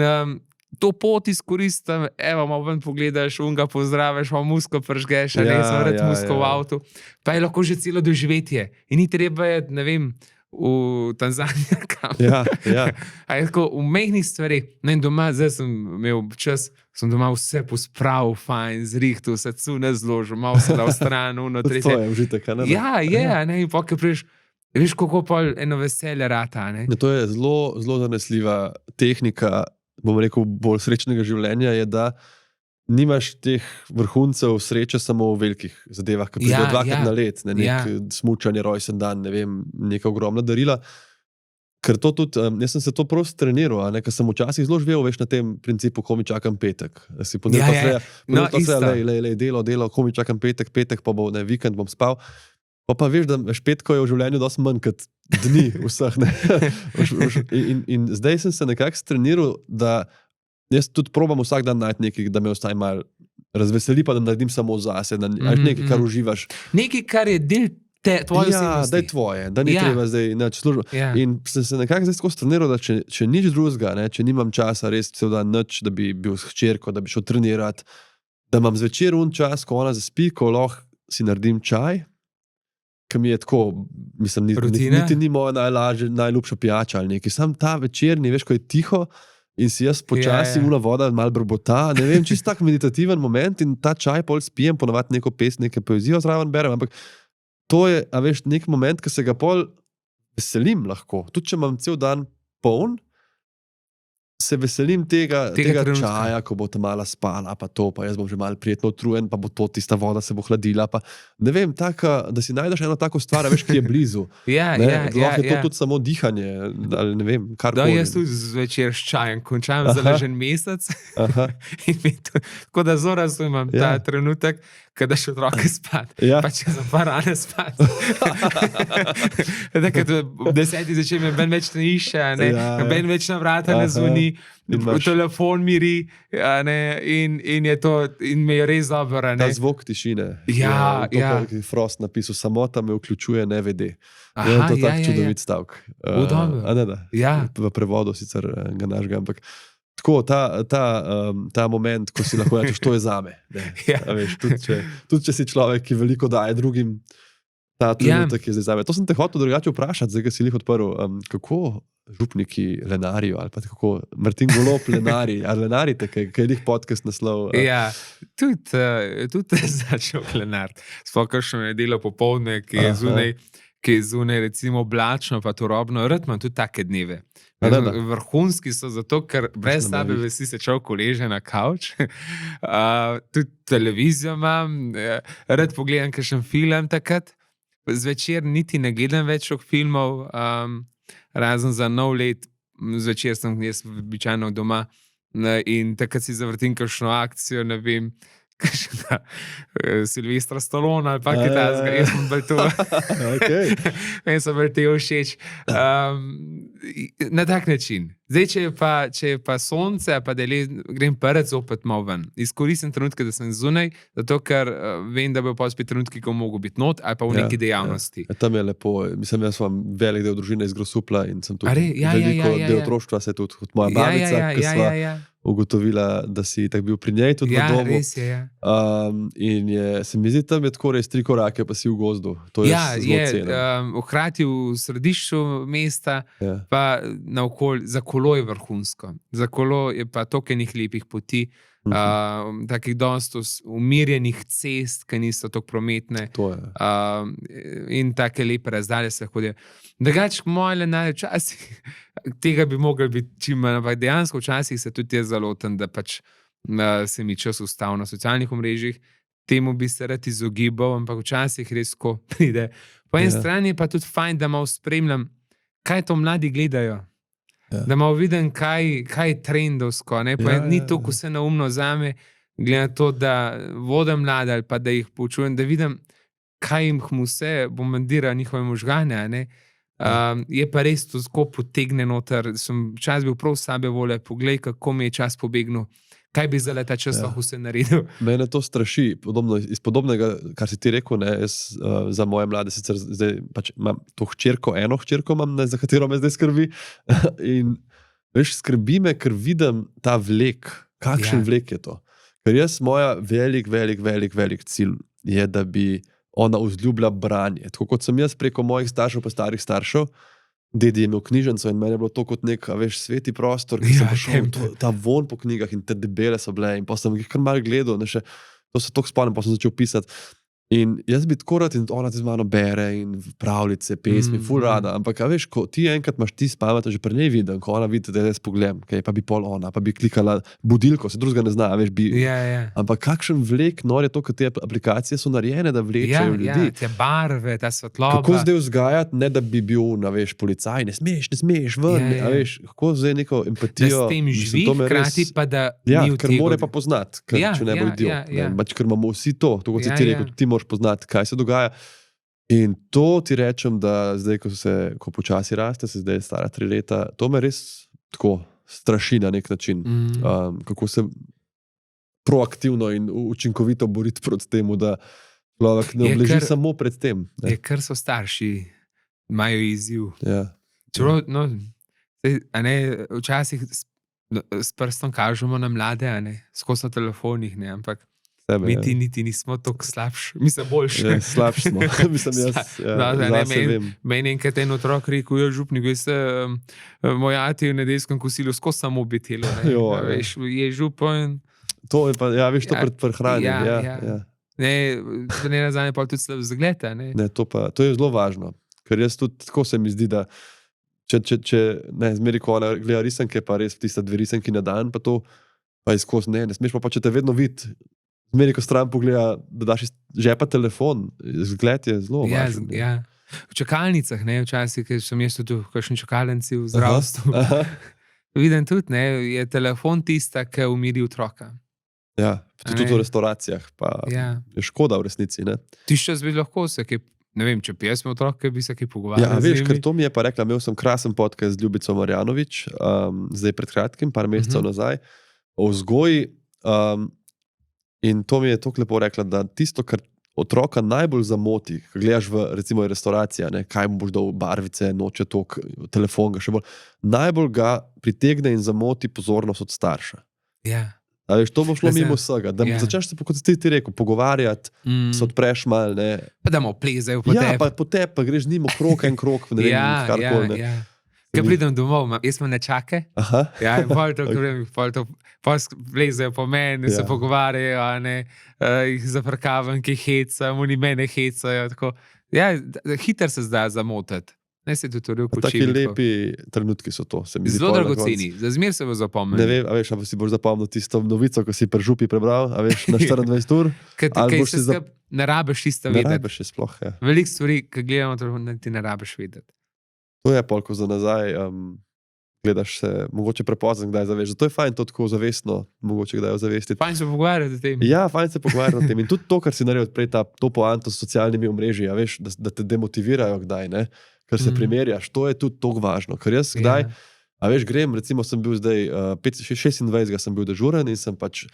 to pot izkoristim, malo ven pogledaš, unga pozdraviš, malo musko pržgeš, sem rad musko v avtu, pa je lahko že celo doživetje in ni treba je, ne vem, v Tanzanijo kam. Tako v mehkih stvareh. Doma, zdaj sem imel čas, sem doma vse pospravil, fajn, zrihtal, vse cune zložil, malo se dal stran, to je užitek, ne? In pokaj priš, veš, kako pa eno veselje rata, ne? To je zelo, zelo zanesljiva tehnika, bom rekel, bolj srečnega življenja, je, da nimaš teh vrhuncev sreče samo v velikih zadevah, ki pridejo 2-krat na let, smučanje, rojsten dan, ne vem, neka ogromna darila. Ker to tudi, jaz sem se to prosto treniral, ker sem včasih zelo živel, veš, na tem principu, ko mi čakam petek. Si podelil to vse, delo, ko mi čakam petek, pa bo vikend, bom spal. Pa veš, da petko je v življenju dosti manj kot dni vseh. In zdaj sem se nekako streniral, da jaz tudi probam vsak dan najti nekaj, da me vsaj malo razveseli, pa da naredim samo zase, da nekaj, kar uživaš. Nekaj, kar je del tvoje osebnosti. Da je tvoje, da ni treba zdaj nič služiti. In sem se nekako zdaj tako streniral, da če nič drugega, če nimam časa res cel dan nič, da bi bil s hčerko, da bi šel trenirati, da imam zvečer čas, ko ona zaspi, ko lahko si naredim čaj, ki mi je tako, mislim, niti ni moja najljubša pijača ali nekaj. Sam ta večerni, veš, ko je tiho, in si jaz počasi una voda malo brbota, ne vem, čist tak meditativen moment in ta čaj pol spijem, ponovati neko pesem, neke poezijo zraven berem, ampak to je, a veš, nek moment, ki se ga pol veselim lahko. Tudi če imam cel dan poln, se veselim tega čaja, ko bo ta mala spala, pa to, pa jaz bom že malo prijetno utrujen, pa bo to tista voda se bo hladila, pa ne vem, da si najdeš eno tako stvar, veš, ki je blizu. Lahko je to tudi samo dihanje, ali ne vem, karkoli. Jaz tudi zvečer s čajem končam zaležen mesec in tako da zelo razumem ta trenutek, kada še otroke spat, pa če sem pa rane spat. Takrat v 10 začem me ben več ne išče, ben več na vrata ne zvoni, telefon miri in je to, in me je res dobro. Ta zvok tišine. Frost napisal, samota me vključuje, ne vede. Je to tak čudovit stavek. V prevodu sicer ga našega, ampak tako, ta moment, ko si lahko rečeš, to je zame. Tudi če si človek, ki veliko daje drugim, ta trenutek je zdaj zame. To sem te hotel drugače vprašati, zdaj, ki si jih odprl. Kako župniki lenarijo, ali pa kako Martin Golob lenari, ali lenarite, kaj je njih podcast naslov? Tudi začel lenar. Sploh kakšno je delo popoldne, ki je zunaj recimo oblačno, pa turobno. Rad imam tudi take dneve. Vrhunski so zato, ker brez sebe vesi se človek uleže na kavč. Tudi televizijo imam, rad pogledam kakšen film takrat. Zvečer niti ne gledam več filmov, razen za nov let, zvečer sem jaz običajno doma in takrat si zavrtim kakšno akcijo, ne vem, kakšnega Silvestra Stallona ali pa kaj takega, jaz sem bolj to. Meni so bolj te všeč. Na tak način. Zdaj, če je pa sonce, pa da grem prec opet malo ven. Izkoristim trenutke, da sem zunaj, zato ker vem, da bo pa spet trenutki, ko mogo biti not, ali pa v neki dejavnosti. Tam je lepo. Mislim, jaz sem velik del družine iz Grosupla in sem tudi veliko del otroštva, se tudi kot moja babica, ki sva ugotovila, da si tak bil pri njej tudi v domu. Res je, in se mi zdi, tam je tako res 3 korake, pa si v gozdu. To je zelo ceno. Hkrati v središču mesta, pa naokoli, za kolo je vrhunsko. Za kolo je pa toliko enih lepih poti, takih dosti umirjenih cest, ki niso tako prometne. In take lepe razdalje se hodijo. Drugače, moje lenarje včasih, tega bi mogli biti čim manj, ampak dejansko včasih se tudi jaz zalotim, da pač se mi čas ustavil na socialnih omrežjih, temu bi se rad izogibal, ampak včasih res ko pride. Po eni strani je pa tudi fajn, da malo spremljam, kaj to mladi gledajo. Da malo vidim, kaj je trendovsko. Ni to, ko se naumno zame, glede na to, da vodim mlade ali pa da jih poučujem, da vidim, kaj jim vse bombardira njihove možgane. Je pa res to tako potegne noter. Sem čas bil prav slabe volje, poglej, kako mi je čas pobegnil. Kaj bi zdaj ta čas lahko vse naredil? Mene to straši. Iz podobnega, kar si ti rekel, jaz za moje mlade sicer zdaj pač imam to eno hčerko imam, za katero me zdaj skrbi. In veš, skrbi me, ker vidim ta vlek. Kakšen vlek je to? Ker jaz moja velik cilj je, da bi ona vzljubila branje. Tako kot sem jaz preko mojih staršev pa starih staršev, dedi je imel knjižnico in meni je bilo to kot nek, sveti prostor, ki sem prišel, ta von po knjigah in te debele so bile in pa sem jih kar malo gledal, to se toliko spomnim, pa sem začel pisati. In jaz bi tako rad in ona ti z mano bere in pravljice, pesmi, ful rada, ampak ko ti enkrat imaš ti spamata, že pri njej vidim, ko ona vidi, da jaz pogledam, pa bi pol ona, pa bi klikala budilko, se drugega ne zna, ampak kakšen vlek nor je to, ker te aplikacije so narejene, da vlečejo ljudi. Te barve, ta svetloba. Kako zdaj vzgajati, ne da bi bil, policaj, ne smeš ven, kako zdaj neko empatijo. Da s tem živi, hkrati pa da ni v ker more pa poznati, če ne bo idiot. Ker imamo vsi to, tako si ti rekel, ti moraš poznati, kaj se dogaja. In to ti rečem, da zdaj, ko počasi raste, se zdaj stara 3 leta, to me res tako straši na nek način. Kako se proaktivno in učinkovito boriti proti temu, da človek ne obleži samo pred tem. Je, ker so starši, imajo izziv. Včasih s prstom kažemo na mlade, skozi na telefonih, ampak mi niti nismo toliko slabši. Mislim, boljši. Slabši smo. Mislim, jaz vem. Meni enkrat en otrok rekel, župnik, moj ati v nedeljskem kosilu skozi samo bitelo. Je župan. To je pa, veš, to pred prehranjem. Ne nazadnje pa tudi slab zgled. To je zelo važno. Ker jaz tudi, tako se mi zdi, da če zmeri, ko ona gleda risanke, pa res tista 2 risanki na dan, pa to, pa je skozi ne smeš pa če te vedno vidi, zmeri, ko stran pogleda, da daš iz žepa telefon, zgled je zelo važen. V čakalnicah, včasih, ker sem jaz tudi v kakšni čakalnici v zdravstvu, vidim tudi, je telefon tista, ki umiri otroka. Tudi v restauracijah, pa je škoda v resnici. Ti še bi lahko se, ne vem, če pjesme otroke, bi se kaj pogovarjali. Veš, ker to mi je pa rekla, imel sem krasen podcast z Ljubico Marjanović, zdaj pred kratkim, par mesecev nazaj, o vzgoji. In to mi je tako lepo rekla, da tisto, kar otroka najbolj zamoti, ko gledaš v, recimo, restauracija, kaj mu boš dal barvice, noče tok, telefon ga še bolj, najbolj ga pritegne in zamoti pozornost od starša. Veš, to bo šlo mimo vsega, da začneš se, kot ti rekel, pogovarjati, se odpreš mal, Pa da mu plezajo po tebi. Pa po tebi, pa greš z njim krok en krok, ne vem, karkoli. Kaj pridem domov, jaz imam nečake, in pol vlezejo po meni, se pogovarjajo, jih zafrkavam, ki hecam, oni mene hecajo. Hiter se zdaj zamotiti. Ne se tudi rekel, taki lepi trenutki so to. Zelo dragoceni, za zmer se bo zapomnil. Ne vem, a veš, ali si boš zapomnil tisto novico, ko si pri župi prebral, a veš, na 24 ur. Kaj se ne rabeš isto vedeti. Ne rabeš je sploh, Veliko stvari, ki gledamo, ti ne rabeš vedeti. To je polko za nazaj, gledaš se, mogoče prepozno, kdaj zaveš. Zato je fajn to tako zavestno, mogoče kdaj ozavestiti. Fajn se pogovarjati o tem. Fajn se pogovarjati o tem. In tudi to, kar si naredil prej, to poanto s socialnimi omrežji, veš, da te demotivirajo kdaj, ker se primerjaš, to je tudi toliko važno. Ker jaz kdaj, veš, grem, recimo sem bil zdaj, 26. sem bil dežuren in sem pač,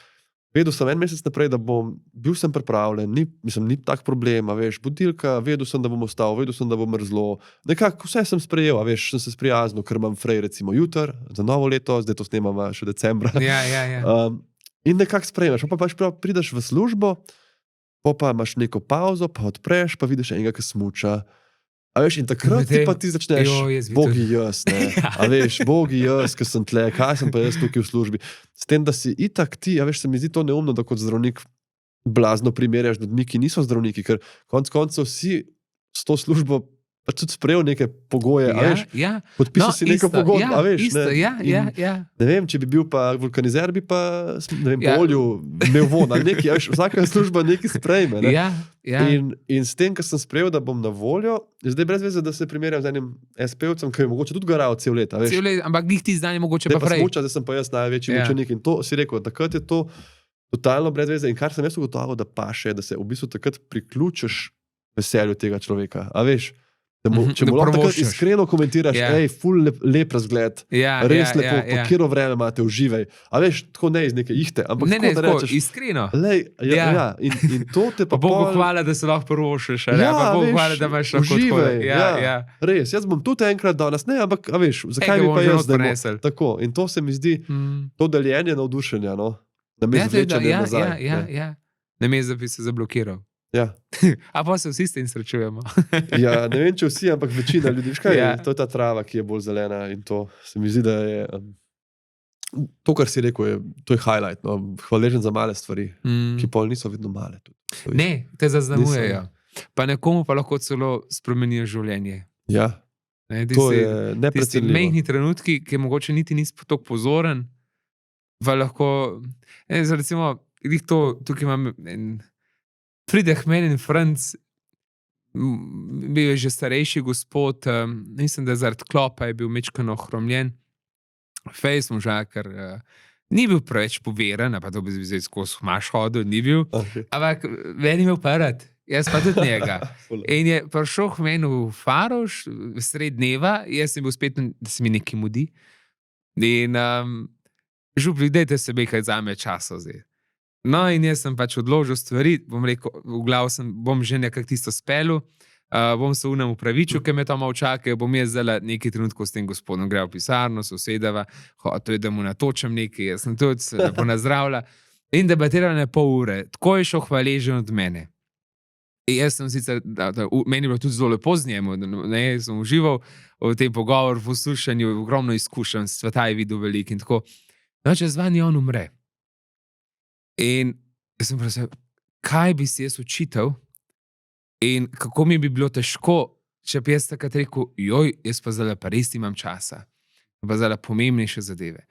vedel sem en mesec naprej, da bil sem pripravljen, ni tak problem, veš, budilka, vedel sem, da bom ostal, vedel sem, da bom mrzlo. Nekako vse sem sprejel, veš, sem se sprijaznil, ker imam frej recimo jutr, za novo leto, zdaj to snemamo še decembra. In nekako sprejmeš, pa pač prideš v službo, pa imaš neko pauzo, pa odpreš, pa vidiš enega, ki smuča. A veš, in takrat ti začneš, bogi jaz, a veš, bogi jaz, ki sem tle, kaj sem pa jaz tukaj v službi. S tem, da si itak ti, a veš, se mi zdi to neumno, da kot zdravnik blazno primerjaš z ljudmi, ki niso zdravniki, ker konec koncev vsi s to službo pač tudi sprejel neke pogoje, podpisal si neko pogodbo, ne vem, če bi bil pa vulkanizer, bi pa, ne vem, po olju imel von, ali nekaj, vsaka služba nekaj sprejme, ne? In s tem, ko sem sprejel, da bom na voljo, je zdaj brez veze, da se primerjam z enim SP-ovcem, ki je mogoče tudi garal cel let, Cel let, ampak njih ti zdanje mogoče pa prej. Zdaj sem pa jaz največji mučenik in to si rekel, takrat je to totalno brez veze in kar sem jaz ugotovil, da paše, da se v bistvu takrat priključiš veselju tega človeka, a veš, če mu lahko takrat iskreno komentiraš, ful lep razgled, res lepo, po kjero vreme imate, uživaj, a veš, tako ne iz neke ihte, ampak tako da rečeš, iskreno. In to te pa Bogu hvala, da se lahko prvošiš, pa Bogu hvala, da imaš lahko uživaj, res, jaz bom tudi enkrat danes, ne, ampak, a veš, zakaj bi pa jaz zdaj tako, in to se mi zdi, to deljenje navdušenja, no. Namesto, da bi se zablokiral. A pa se vsi s tem srečujemo. Ne vem, če vsi, ampak večina ljudi. To je ta trava, ki je bolj zelena in to se mi zdi, da je to, kar si rekel, to je highlight. No? Hvaležen za male stvari, ki pol niso vedno male. Ne, te zaznamujejo. Pa nekomu pa lahko celo spremenijo življenje. To je neprecenljivo. Tisti mehni trenutki, ki mogoče niti nisi tako pozoren, pa lahko, recimo, tukaj imam pride k meni in Franc, bil je že starejši gospod, mislim, da zaradi klopa je bil mečkano ohromljen, fejs možak, ker ni bil preveč poveren, pa to bi zdaj skozi maš hodil, ni bil, ampak meni imel pa rad, jaz pa tudi njega. In je prišel k meni v Faroš, v sred dneva, jaz sem bil spet, da se mi nekaj mudi, in žup, dajte sebe, kaj zame časa zdaj. No, in jaz sem pač odložil stvari, bom rekel, v glavu bom že nekako tisto spelil, bom se unem upravičil, ker me to malo čakajo, bom jaz zdaj nekaj trenutkov s tem gospodom grel v pisarno, sosedava, to je, da mu natočem nekaj, jaz sem tudi se lepo nazdravila in debatirala pol ure, tako je šel hvaležen od mene. In jaz sem sicer, meni je bilo tudi zelo lepo z njemu, sem užival v tem pogovor, v poslušanju, ogromno izkušenj, sveta je videl veliko in tako. No, čez 2 dni on umre. In jaz sem prav, kaj bi si jaz učitelj in kako mi bi bilo težko, če bi jaz takrat rekel, jaz pa zdaj pa res imam časa, pa zdaj pomembnejše zadeve.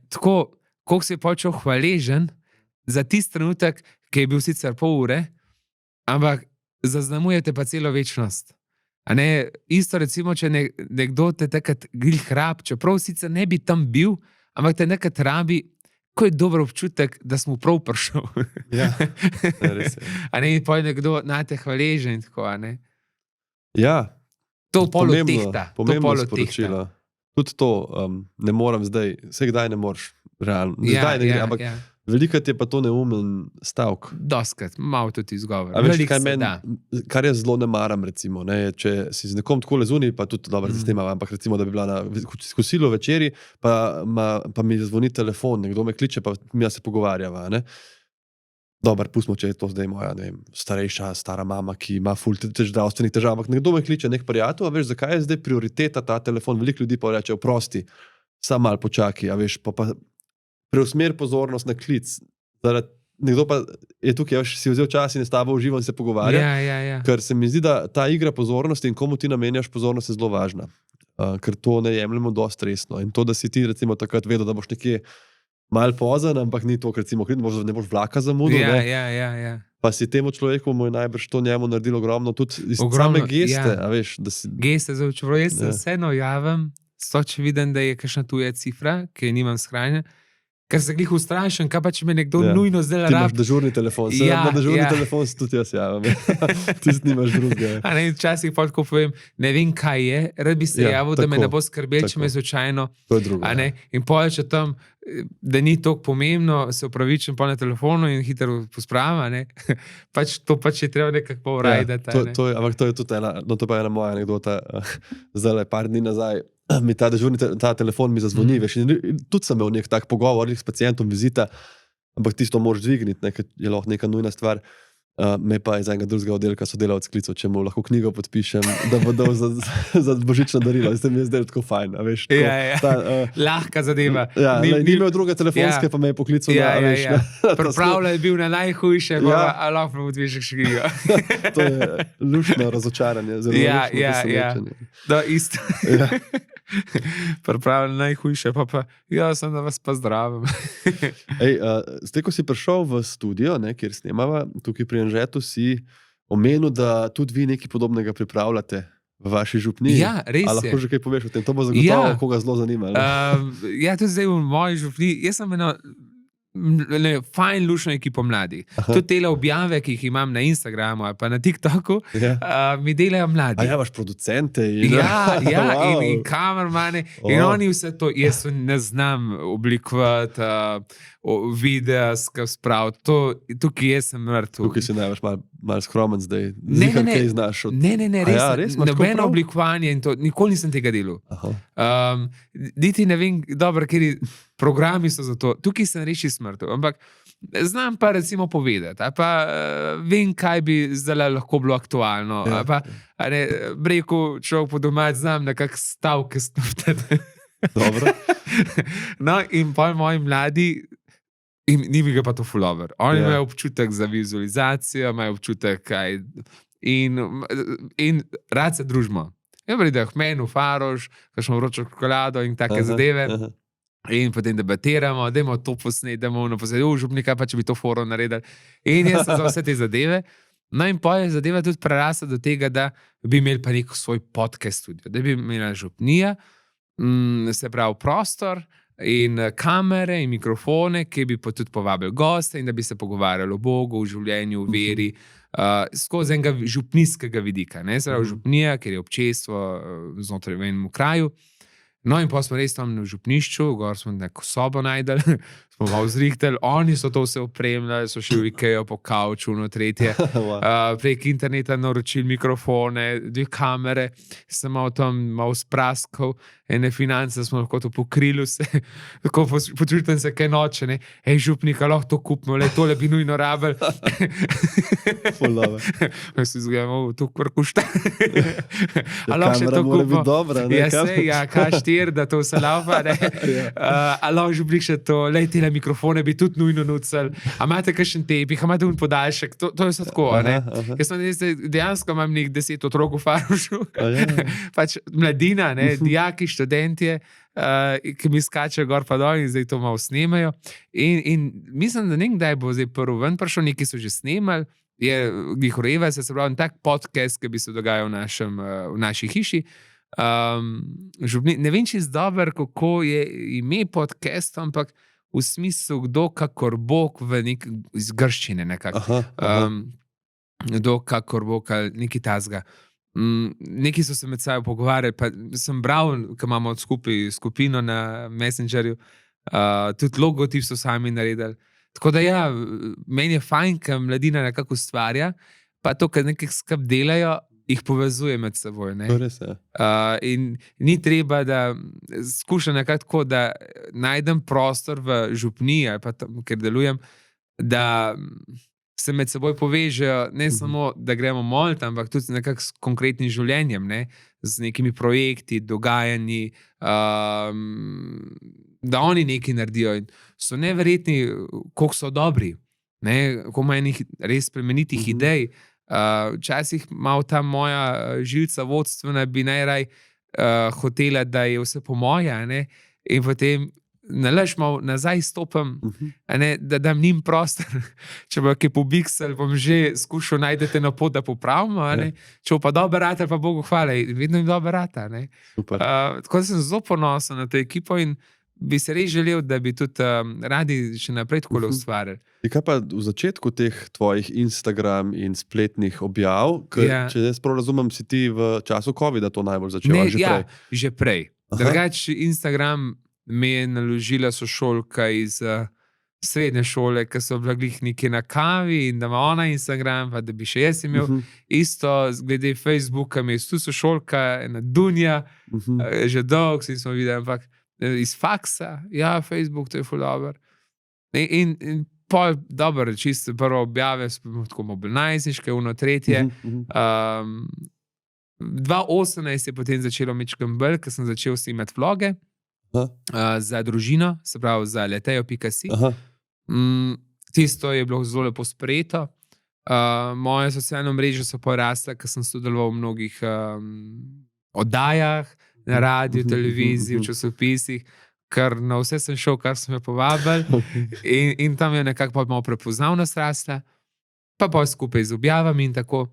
Tako, koliko si je počel hvaležen za tisti trenutek, ki je bil sicer pol ure, ampak zaznamujete pa celo večnost. Isto recimo, če nekdo te takrat glih rab, čeprav sicer ne bi tam bil, ampak te nekrat rabi, ko je dober občutek, da smo prav prišel. Res je. In pa je nekdo na te hvaležen in tako, To polo tehta. Pomembno sporočilo. Tudi to ne moram zdaj, vse kdaj ne moreš, realno. Zdaj ne gre, ampak velikrat je pa to neumen stavek. Doskrat, malo tudi izgovor. Kar jaz zelo ne maram, recimo, če si z nekom tako lezuni, pa tudi dobro zasnemam, ampak recimo, da bi bila na kosilu večeri, pa mi zvoni telefon, nekdo me kliče, pa mi se pogovarjava. Dobar, pustimo, če je to zdaj moja, ne vem, starejša, stara mama, ki ima ful zdravstvenih težav, ampak nekdo me kliče, nek prijatelj, a veš, zakaj je zdaj prioriteta ta telefon? Veliko ljudi pa reče, oprosti, sam malo počaki, a veš, pa preusmer pozornost na klic. Nekdo pa je tukaj, si vzel čas in je s tabo užival in se pogovarja. Ker se mi zdi, da ta igra pozornosti in komu ti namenjaš pozornost je zelo važna. Ker to ne jemljemo dosti resno. In to, da si ti recimo takrat vedel, da boš nekje malo pozen, ampak ni to, recimo, ne boš vlaka zamudil. Pa si temu človeku mu je najbrž to njemu naredilo ogromno, tudi iz same geste. Geste, čeprav jaz se vseeno javim, če vidim, da je kakšna tuja cifra, ki je nimam shranjena, ker se glih ustrašen, kaj pa če me nekdo nujno zdaj rab. Ti imaš dežurni telefon, na dežurni telefon se tudi jaz javim. Tisti nimaš drugega. Včasih pa tako povem, ne vem, kaj je, rad bi se javil, da me ne bo skrbel, če me slučajno. To je drugo. In potem, če tam, da ni toliko pomembno, se upravičim pa na telefonu in hitro pospravim, to pač je treba nekako urajdati. Ampak to je tudi to pa ena moja anekdota, zdaj par dni nazaj, mi ta telefon mi zazvoni, veš, in tudi sem imel nek tak pogovor s pacientom, vizita, ampak tisto moraš dvigniti, ker je lahko neka nujna stvar. Me pa iz enega drugega oddelka sodelavec klical, če mu lahko knjigo podpišem, da bo dal za božično darilo. Zdaj mi je zdaj tako fajn, a veš. Lahka zadeva. Ni imel druge telefonske, pa me je poklical. Pripravljen je bil na najhujše, a lahko mu dvižeš knjigo. To je luštno razočaranje, zelo luštno presenečenje. Da, isto. Pripravljen najhujše, pa sem da vas pozdravim. Zdaj, ko si prišel v studio, kjer snemava, tukaj pri Anžetu si omenil, da tudi vi nekaj podobnega pripravljate v vaši župniji. Ja, res je. A lahko že kaj poveš o tem? To bo zagotovo koga zelo zanimalo. Tudi zdaj v moji župniji. Jaz sem fajn lušno ekipo mladih. Tudi tele objave, ki jih imam na Instagramu ali pa na TikToku, mi delajo mladi. A imaš producente in kamermane in oni vse to, jaz ne znam oblikovati videa, spraviti. Tukaj jaz sem mrtev. Tukaj si največ malo skromen zdaj. Zihar, kaj znaš od... Ne, res. Nobeno oblikovanje in to, nikoli nisem tega delal. Niti ne vem, dobro, kjer programi so za to. Tukaj sem reči smrtev, ampak znam pa recimo povedati, pa vem, kaj bi zdaj lahko bilo aktualno. Rekel človek po domač, znam nekak stavke snutati. Dobro. No, in pa moji mladi, ni mi ga pa to fulover. Oni imajo občutek za vizualizacijo, imajo občutek, kaj... In rad se družimo. Da hmenu, faroš, kakšno vročo čokolado in take zadeve. In potem debatiramo, dajmo to posneti, dajmo župnika, pa če bi to foro naredili. In jaz sem za vse te zadeve. No in pa je zadeva tudi prerasla do tega, da bi imeli pa nek svoj podcast studio. Da bi imela župnija, se pravi prostor in kamere in mikrofone, ki bi pa tudi povabili goste in da bi se pogovarjali o Bogu, o življenju, o veri, skozi enega župnijskega vidika. Župnija, ker je občestvo znotraj v enem kraju. No in pa smo res tam na župnišču, gor smo neko sobo najdeli, smo malo zrihteli, oni so to vse opremljali, so šli v Ikejo po kauču, tretje, prek interneta naročili mikrofone, 2 kamere, sem malo tam malo spraskal, ene finance smo lahko to pokrili vse, tako počutim se kaj noče, župnika, lahko to kupimo, tole bi nujno rabili. Jaz si izgledam, to kvrkušta. Kamera mora biti dobra, ne? Ja, K4, da to vse laufa, a lahko župnik še to, tele mikrofone bi tudi nujno nucali, a imate kakšen tepih, a imate un podaljšek, to je vse tako, Jaz sem dejansko imam nek 10 otrok v farušu, pač mladina, dijaki, študentje, ki mi skačejo gor pa dol in zdaj to malo snemajo. In mislim, da nekdaj bo zdaj prvi ven prišel, neki so že snemali, je Glihoreva, se pravi, tak podcast, ki bi se dogajal v naši hiši. Ne vem, če je dober, kako je ime podcast, ampak v smislu kdo kakor Bog iz grščine nekako. Kdo kakor Bog ali nekaj tazga. Neki so se med sabo pogovarjali, pa sem bral, ko imamo skupaj skupino na Messengerju, tudi logotip so sami naredili. Tako da meni je fajn, ko mladina nekako ustvarja, pa to, kar nekaj skup delajo, jih povezuje med seboj. In ni treba, da skušam nekako tako, da najdem prostor v župniji, ali pa tam, kjer delujem, da se med seboj povežejo, ne samo, da gremo molit, ampak tudi nekako s konkretnim življenjem, z nekimi projekti, dogajanji, da oni nekaj naredijo. In so neverjetni, koliko so dobri, koliko ima enih res plemenitih idej. Včasih malo ta moja žilca vodstvena bi najraj hotela, da je vse po moja, in potem nalaž malo nazaj stopam, da dam njim prostor. Če bo kaj pobiksal, bom že skušal najdete na pot, da popravimo. Če bo pa dober rata, pa Bogu hvala, vedno jim dober rata. Tako da sem zelo ponosen na to ekipo in bi se res želel, da bi tudi radi še naprej tako ustvarjali. Kaj pa v začetku teh tvojih Instagram in spletnih objav, če jaz prav razumem, si ti v času COVID-a to najbolj začel? Že prej. Drugače Instagram me je naložila sošolka iz srednje šole, ki so bila glih nekje na kavi in da ima ona Instagram, pa da bi še jaz imel. Isto glede Facebooka, me je tu sošolka, ena Dunja, že dolgo si smo videli, ampak iz faksa, Facebook, to je ful dober. In Dobro, čisto prvo objave, tako mobilnajziške, uno tretje. 2018 je potem začelo mečkam bolj, ker sem začel snimati vloge za družino, se pravi za letejo.si. Tisto je bilo zelo lepo sprejeto. Moje socialne mreže so porasle, ker sem sodeloval v mnogih oddajah, na radiju, televiziji, v časopisih, ker na vse sem šel, kar sem me povabil. In tam je nekako malo prepoznavnost rasla, pa skupaj z objavami in tako.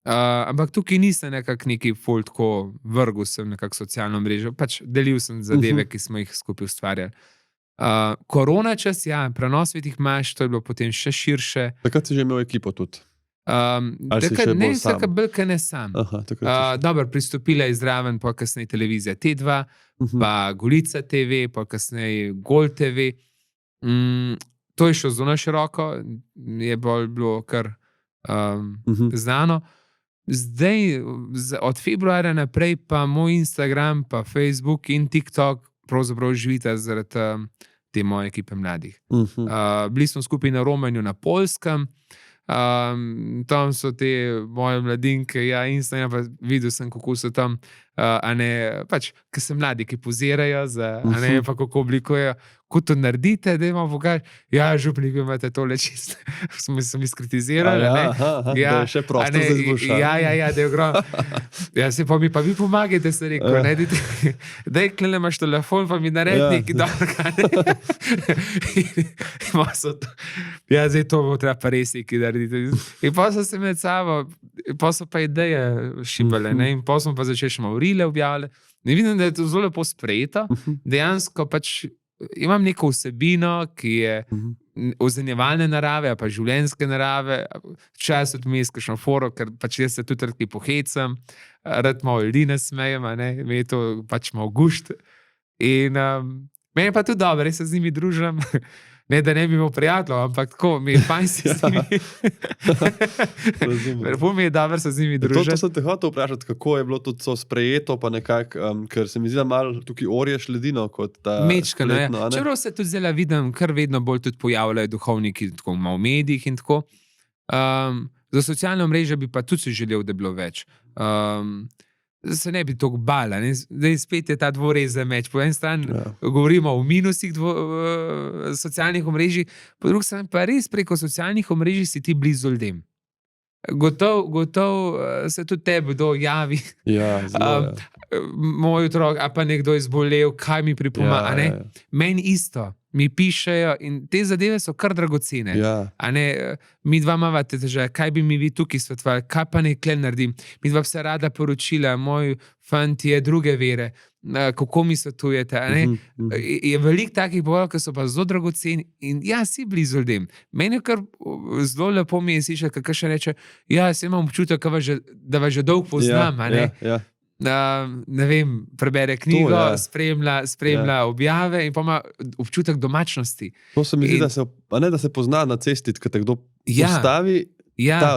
Ampak tukaj nisem nekako neki ful tako vrgel sem nekako socialno mrežo, pač delil sem zadeve, ki smo jih skupaj ustvarjali. Korona čas, ja, prenos svetih maš, to je bilo potem še širše. Takrat si že imel ekipo tudi? Ne, vsaka belka ne sam. Dobro, pristopila je zraven, pa kasneje televizija T2, pa Golica TV, pa kasneje Gol TV. To je šlo zelo široko, je bolj bilo kar znano. Zdaj, od februarja naprej pa moj Instagram, pa Facebook in TikTok pravzaprav živita zaradi te moje ekipe mladih. Bili smo skupaj na romanju na Poljskem, tam so te moje mladinke, ja, Instagram, pa videl sem, kako so tam, pač, ki so mladi, ki pozirajo, pa kako oblikujejo, ko to naredite, da imamo pokaž, ja, župniki imate tole čisto, smo mi skritizirali, da je še prostor za izboljšanje. Ja, da je ogromno. Ja, se pa mi pa vi pomagajte, se rekel, daj, klele imaš telefon, pa mi naredi nekaj dobrega. Ja, zdaj to bo treba pa res nekaj narediti. In pa so se med sabo, pa so pa ideje šibale, in pa smo pa začeli še malo rile objavljali. In vidim, da je to zelo lepo sprejeto. Dejansko pač imam neko vsebino, ki je ozenjevalne narave, pa življenjske narave, včasih tudi mi izkašno foro, ker pač jaz se tudi rad pohecam, rad malo ljudi nasmejem, mi je to pač malo gušt. In meni je pa tudi dobro, res se z njimi družim. Ne, da ne bi imel prijateljev, ampak tako, mi je fajn se z njimi. Lepo mi je dobro se z njimi družiti. To sem te hotel vprašati, kako je bilo to sprejeto, pa nekako, ker se mi zdi, da malo tukaj orješ ledino kot ta mečka, spletno. Čeprav se tudi zdaj vidim, kar vedno bolj tudi pojavljajo duhovniki, tako malo v medijih in tako. Za socialno mrežo bi pa tudi si želel, da bi bilo več. Se ne bi toliko bala, zdaj spet je ta dvorezen meč. Po eni strani govorimo o minusih socialnih omrežij, po drugi strani pa res preko socialnih omrežij si ti blizu ljudem. Gotov se tudi tebi kdo javi. Ja, zelo, moj otrok, a pa nekdo je zbolel, kaj mi pripomaga. Ja. Meni isto, mi pišejo in te zadeve so kar dragocene. Ja. Mi dva imate težave, kaj bi mi vi tukaj svetovali, kaj pa nekaj naredim. Mi dva se rada poročila, moj fant je druge vere, kako mi svetujete. Je veliko takih pogovorov, ki so pa zelo dragoceni in ja, si blizu ljudem. Meni je kar zelo lepo mi je slišati, kakor še reče, ja, se imam občutek, da vas že dolgo poznam. Ja. Ne vem, prebere knjigo, to, spremlja objave in pa ima občutek domačnosti. To se mi zdi, da se pozna na cesti, ko te kdo postavi,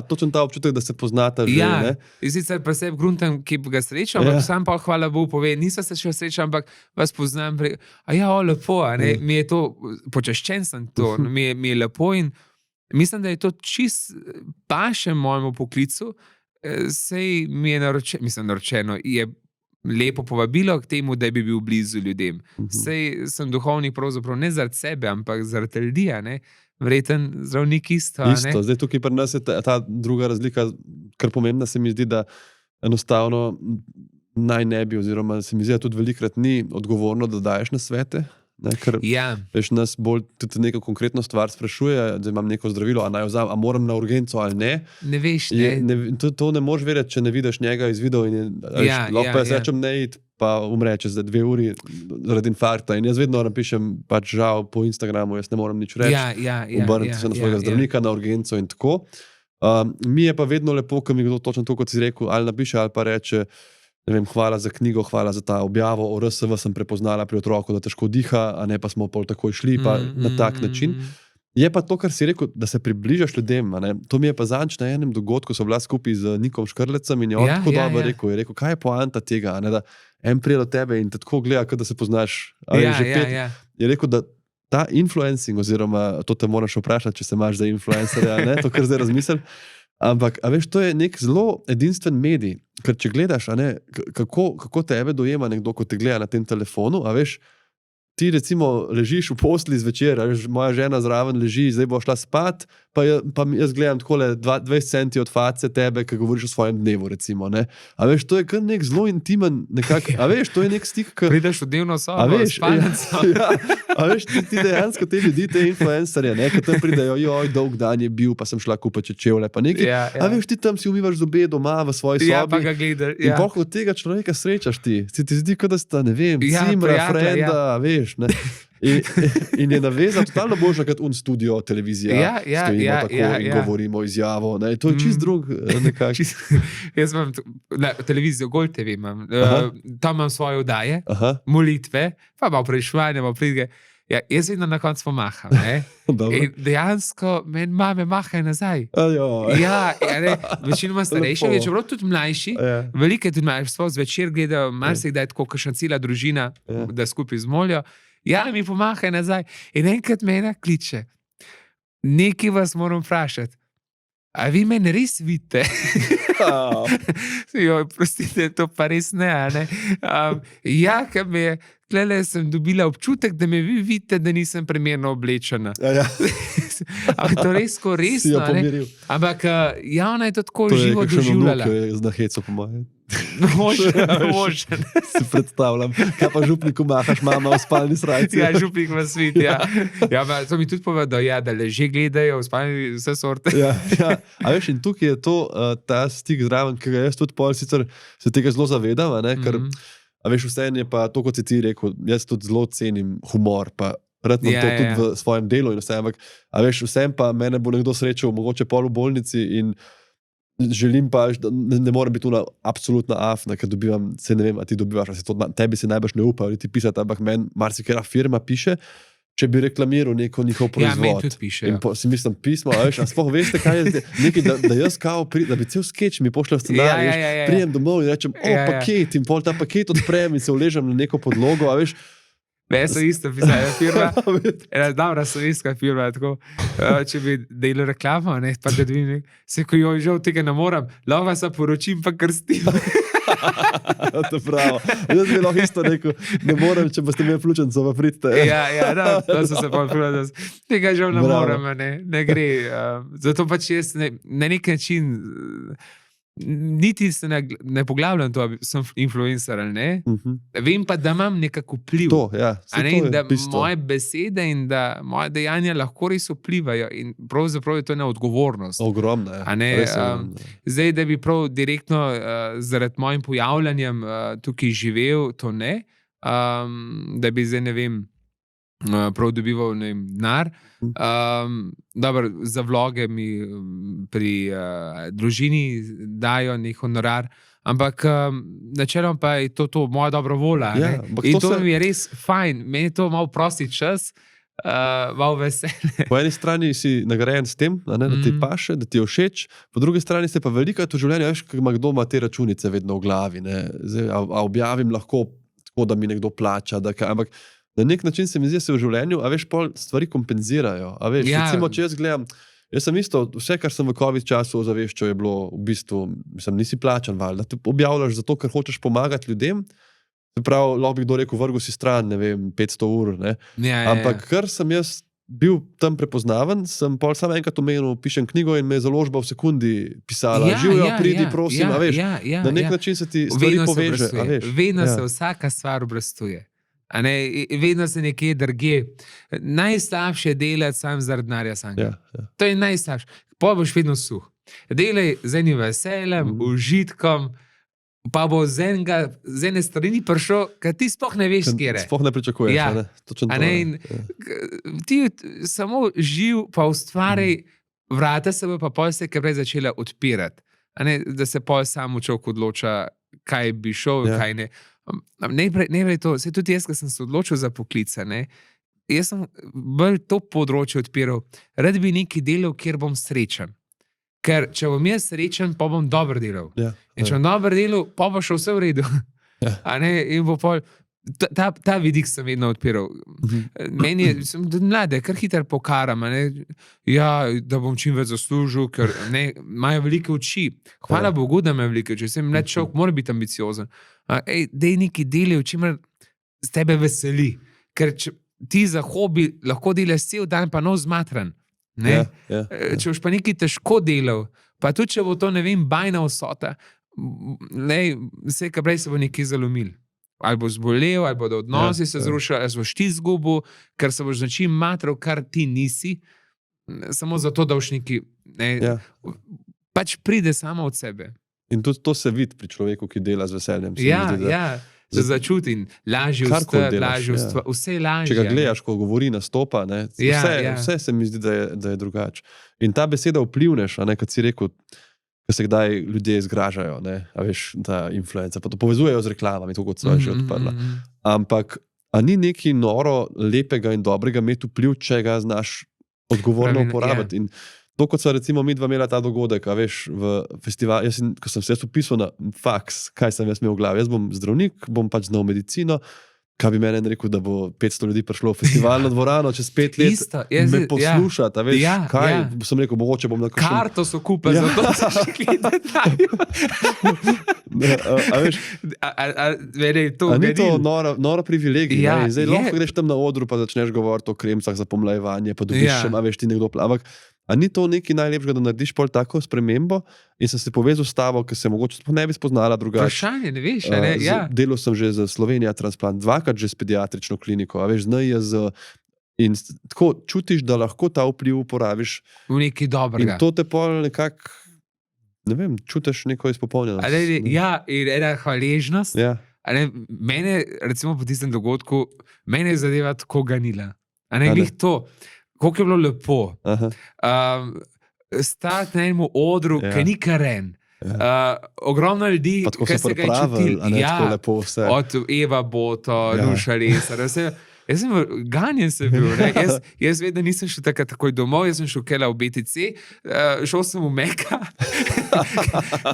točno ta občutek, da se poznata že. Ja, in sicer pa se gruntam, ki ga srečam, ampak sam pa hvala Bogu pove, nisem se še srečal, ampak vas poznam, lepo, mi je to, počaščen sem to, mi je lepo in mislim, da je to čist paše mojemu poklicu. Sej mi je naročeno, je lepo povabilo k temu, da bi bil blizu ljudem. Sej sem duhovnik pravzaprav ne zaradi sebe, ampak zaradi ljudi, vreten zdravnik isto. Isto, zdaj tukaj pri nas je ta druga razlika, kar pomembna se mi zdi, da enostavno naj ne bi, oziroma se mi zdi, da tudi velikrat ni odgovorno, da daješ na svete. Ker veš, nas bolj tudi neko konkretno stvar sprašuje, da imam neko zdravilo, a naj vzam, a moram na urgenco ali ne. Ne veš, to ne moreš vedeti, če ne vidiš njega iz video in lahko pa jaz rečem ne iti, pa umre čez 2 uri zaradi infarkta in jaz vedno napišem pač žal po Instagramu, jaz ne moram nič reči, obrniti se na svojega zdravnika, na urgenco in tako. Mi je pa vedno lepo, ko mi kdo točno to, kot si rekel, ali napiše, ali pa reče, ne vem, hvala za knjigo, hvala za ta objavo, o RSV sem prepoznala pri otroku, da težko diha, a ne pa smo pol takoj šli, pa na tak način. Je pa to, kar si rekel, da se približaš ljudem, to mi je pa zadnjič na enem dogodku, so bila skupaj z Nikom Škrlecem in je on tako dobro rekel, je rekel, kaj je poanta tega, da en prije do tebe in te tako gleda, kot da se poznaš, ali že 5. Je rekel, da ta influencing, oziroma to te moraš vprašati, če se imaš za influencerja, ne, to kar zdaj razmislim. Ampak, a veš, to je nek zelo edinstven medij, ker če gledaš, a ne, kako tebe dojema nekdo, ko te gleda na tem telefonu, a veš, ti recimo ležiš v posli zvečer, veš, moja žena zraven leži, zdaj bo šla spat, pa jaz gledam takole 20 centi od face tebe, ki govoriš o svojem dnevu, recimo, ne. A veš, to je kar nek zelo intimen, nekako, a veš, to je nek stik, Prideš v dnevno sobo, spalnico. Ja, a veš, ti dejansko te ljudi, te influencerje, ne, ki tam pridejo, joj, dolg dan je bil, pa sem šla kupiti čevlje, pa nekaj. Ja. A veš, ti tam si umivaš zobe doma v svoji sobi. Ja, pa ga gledaš. Ja. In pohod tega človeka srečaš ti. Se ti zdi, kot da sta, ne vem, cimra, frenda, veš, ne. In je naveza totalno boljša kot studio, televizija, stojimo tako in govorimo izjavo. Ne? To je čist drug nekak. Jaz imam televizijo, Gol TV imam. Tam imam svoje oddaje, molitve, pa malo prešvanje, malo pridige. Ja, jaz vedno na koncu pomaham. In dejansko meni mame mahajo nazaj. Večinoma starejši, čeprav tudi mlajši, velike tudi mlajši, sploh zvečer gledajo, marsikdaj tako kakšna cela družina, da skupaj zmolijo. Ja, mi pomahaj nazaj. In enkrat me ena kliče. Nekaj vas moram vprašati. A vi mene res vidite? Prostite, to pa res ne. Ja, ker me je, tlele sem dobila občutek, da me vi vidite, da nisem primerno oblečena. Ampak to res resno. Ampak ona je to tako živo doživljala. To je zna heco po moje. Možen. Si predstavljam, kaj pa župniku mahaš, mama v spalni srajci. Ja, župnik vas vidi, ja. To mi tudi povedal, da leže gledajo v spalni vse sorte. Ja. A veš, in tukaj je to, ta stik zraven, ki ga jaz tudi pol sicer se tega zelo zavedam, ker, a veš, vseeno je pa to, kot si ti rekel, jaz tudi zelo cenim humor, pa rad imam to tudi v svojem delu in vse, ampak, a veš, vsem pa mene bo nekdo srečal, mogoče pol v bolnici in želim pa, da ne morem biti tuna absolutna afna, ker dobivam, se ne vem, a ti dobivaš, tebi se najbrž ne upa, ali ti pisati, ampak meni marsikera firma piše, če bi reklamiral neko njihov proizvod. Ja, meni tudi piše. In si mislim, pismo, a veš, a sploh veste, kaj je nekaj, da jaz kao, da bi cel skeč mi pošljal scenarij, prijem domov in rečem, paket, in pol ta paket odprem in se uležem na neko podlogo, a veš. Jaz sem isto pisala firma, ena dobra slovenska firma, tako, če bi delal reklamo, pa da bi se, ko jo žal tega ne moram, lahko vas poročim, pa krstim. To pravo. Jaz bi lahko isto rekel, ne morem, če boste imeli pljučenco, pa pridite. To so se pa vprašali, tega žal ne morem, ne gre. Zato pač jaz na nek način niti se ne poglabljam to, sem influencer ali ne. Vem pa, da imam nekako vpliv. In da moje besede in da moje dejanja lahko res vplivajo in pravzaprav je to ena odgovornost. Ogromna, Zdaj, da bi prav direktno zaradi mojim pojavljanjem tukaj živel, to ne. Da bi zdaj, ne vem, prav dobival denar. Dobro, za vloge mi pri družini dajo nek honorar, ampak načeloma pa je to moja dobra volja. In to mi je res fajn, meni je to malo prosti čas, malo veselje. Po eni strani si nagrajen s tem, da ti paše, da ti je všeč, po drugi strani se pa veliko v življenju, veš, kdo ima te računice vedno v glavi. Zdaj, a objavim lahko tako, da mi nekdo plača, ampak na nek način se mi zdi, da se v življenju, a veš, pol stvari kompenzirajo. A veš, recimo, če jaz gledam, jaz sem isto, vse, kar sem v COVID času ozaveščal, je bilo v bistvu, nisi plačan, da te objavljaš zato, ker hočeš pomagati ljudem, se pravi, lahko bi kdo rekel, vrgu si stran, ne vem, 500 ur, ne. Ampak ker sem jaz bil tam prepoznaven, sem pol samo enkrat omenil, pišem knjigo in me je založba v sekundi pisala, živijo, pridi, prosim, a veš, na nek način se ti stvari poveže, a veš. Vedno se vsaka stvar obrestuje. Vedno se nekje drugje. Najslabše je delati sam zaradi denarja samega. To je najslabše. Pa boš vedno suh. Delaj z enim veseljem, užitkom, pa bo z ene strani prišel, ker ti sploh ne veš, kjer je. Sploh ne pričakuješ. Ti samo živ, pa ustvari, vrata se bo pa pol se kaj prej začela odpirati. Da se pol sam človek odloča, kaj bi šel, kaj ne. Najprej to, se tudi jaz, ko sem se odločil za poklice, jaz sem bolj to področje odpiral, rad bi nekaj delal, kjer bom srečen. Ker če bom jaz srečen, pa bom dobro delal. In če bom dobro delal, pa bo šel vse v redu. In bo pol, ta vidik sem vedno odpiral. Meni sem mlade, kar hitro pokaram, ja, da bom čim več zaslužil, ker imajo velike oči. Hvala Bogu, da imajo velike oči. Sem mlad človek, mora biti ambiciozen. Dej neki deli, v čemer z tebe veseli. Ker ti za hobi lahko delaš cel dan, pa nov zmatran. Če boš pa nekaj težko delal, pa tudi, če bo to, bajna vsota, vse, kar prej se bo nekaj zalomil. Ali bo zbolel, ali bodo odnosi se zrušili, ali boš ti izgubil, ker se boš začin matral, kar ti nisi, samo zato, da boš neki, pač pride samo od sebe. In tudi to se vidi pri človeku, ki dela z veseljem. Se začuti in lažje vstati, vse lažje. Če ga gledaš, ko govori, nastopa, vse se mi zdi, da je drugače. In ta beseda vplivneš, kot si rekel, ko se kdaj ljudje zgražajo, a veš, ta influencer, pa to povezujejo z reklamami, to kot so že odprla. Ampak, a ni nekaj noro, lepega in dobrega imeti vpliv, če ga znaš odgovorno uporabiti? In to, kot so recimo mi dva imela ta dogodek, a veš, v festival, ko sem se upisal na faks, kaj sem jaz imel v glavi, jaz bom zdravnik, bom pač znal medicino, kaj bi meni rekel, da bo 500 ljudi prišlo v festivalno dvorano čez 5 let me poslušati, veš, kaj? Sem rekel, mogoče bom na kakšen... Karto so kupe, zato se še gledajo. A veš, a ni to nora privilegija? Zdaj lahko greš tam na odru, pa začneš govoriti o kremcah za pomlajevanje, pa dobiš še, a veš, ti nekdo plavak. A ni to nekaj najlepšega, da narediš pol tako spremembo in sem se povezal s tabo, ker se mogoče ne bi spoznala drugače. Vprašanje, ne veš, Delal sem že za Slovenija transplant, 2-krat že s pediatrično kliniko, a veš, z NIJZ. In tako čutiš, da lahko ta vpliv uporabiš. V nekaj dobrega. In to te pol nekako, ne vem, čutiš neko izpopolnjenost. In ena hvaležnost. Mene, recimo po tistem dogodku, mene je zadeva tako ganila. A ne glih to. Koliko je bilo lepo. Stati na enem odru, ki ni karen. Ogromno ljudi, ki se ga je čutili. Od Eva Boto, Nuša Lesar. Jaz sem ganjen se bil. Jaz vedno nisem šel takoj domov, jaz sem šel kela v BTC, šel sem v Meka.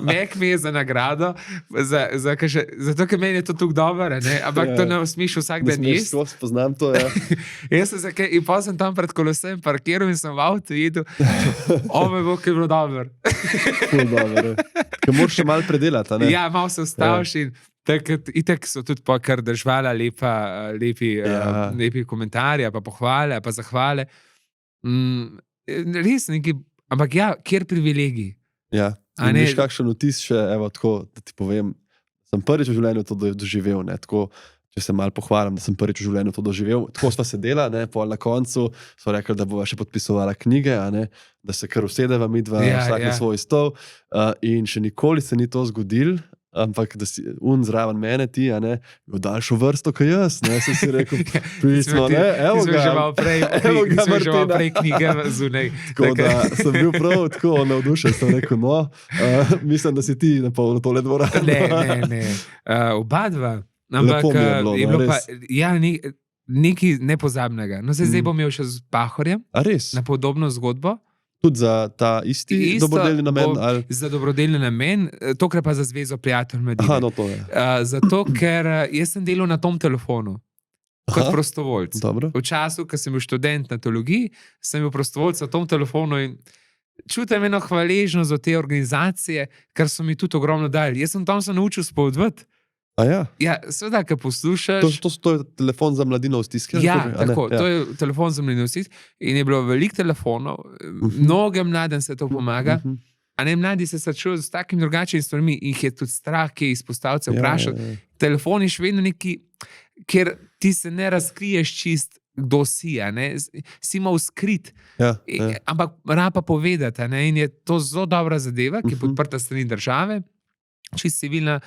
Mek mi je za nagrado, zato, ker meni je to tako dobro, ampak to ne smeš vsak dan jesti. Ne smeš, poznam to, In pa sem tam pred kolosem parkiral in sem v avtu jedel, ome bo, ki je bilo dobro. Ker moraš še malo predelati, ne? Ja, malo se ustaviš in itak so tudi pa kar držvala lepi komentarji, pa pohvale, pa zahvale. Res neki, ampak kjer privilegij. Ja, in veš kakšen vtis še, evo tako, da ti povem, sem prvič v življenju to doživel, tako, če se malo pohvalim, da sem prvič v življenju to doživel. Tako sva sedela, pol na koncu, sva rekla, da bova še podpisovala knjige, da se kar usedeva midva, vsak na svoj stol. In še nikoli se ni to zgodil, ampak da si zraven mene ti, v daljšo vrsto, kot jaz, sem si rekel, pismo, evo ga, Martina. Prej knjige zunaj. Tako da sem bil prav tako navdušen, sem rekel, mislim, da si ti napolno tole dvorano. Ne, oba dva. Ampak je bilo pa, nekaj nepozabnega. No, zdaj bom imel še z Pahorjem. A res? Na podobno zgodbo. Tudi za ta isti dobrodelni namen? Za dobrodelni namen, tokrat pa za Zvezo prijatelj Mladine. Aha, no to je. Zato, ker jaz sem delal na tom telefonu kot prostovoljc. Dobro. V času, ko sem bil študent na teologiji, sem bil prostovoljc na tom telefonu in čutim eno hvaležnost od te organizacije, kar so mi tudi ogromno dali. Jaz sem tam se naučil spovedovati. Ja, seveda, ko poslušaš... To je telefon za mladino v stiski? Ja, tako, to je telefon za mladino v stiski in je bilo veliko telefonov, mnogim mladim se to pomaga, a ne mladi se srečujo z takim drugačnimi stvarmi in jih je tudi strah, ki izpostavljajo vprašati. Telefon je še vedno neki, kjer ti se ne razkriješ čist, kdo si, si mal skrit, ampak rapa povedati, in je to zelo dobra zadeva, ki je podprta strani države, čist civilna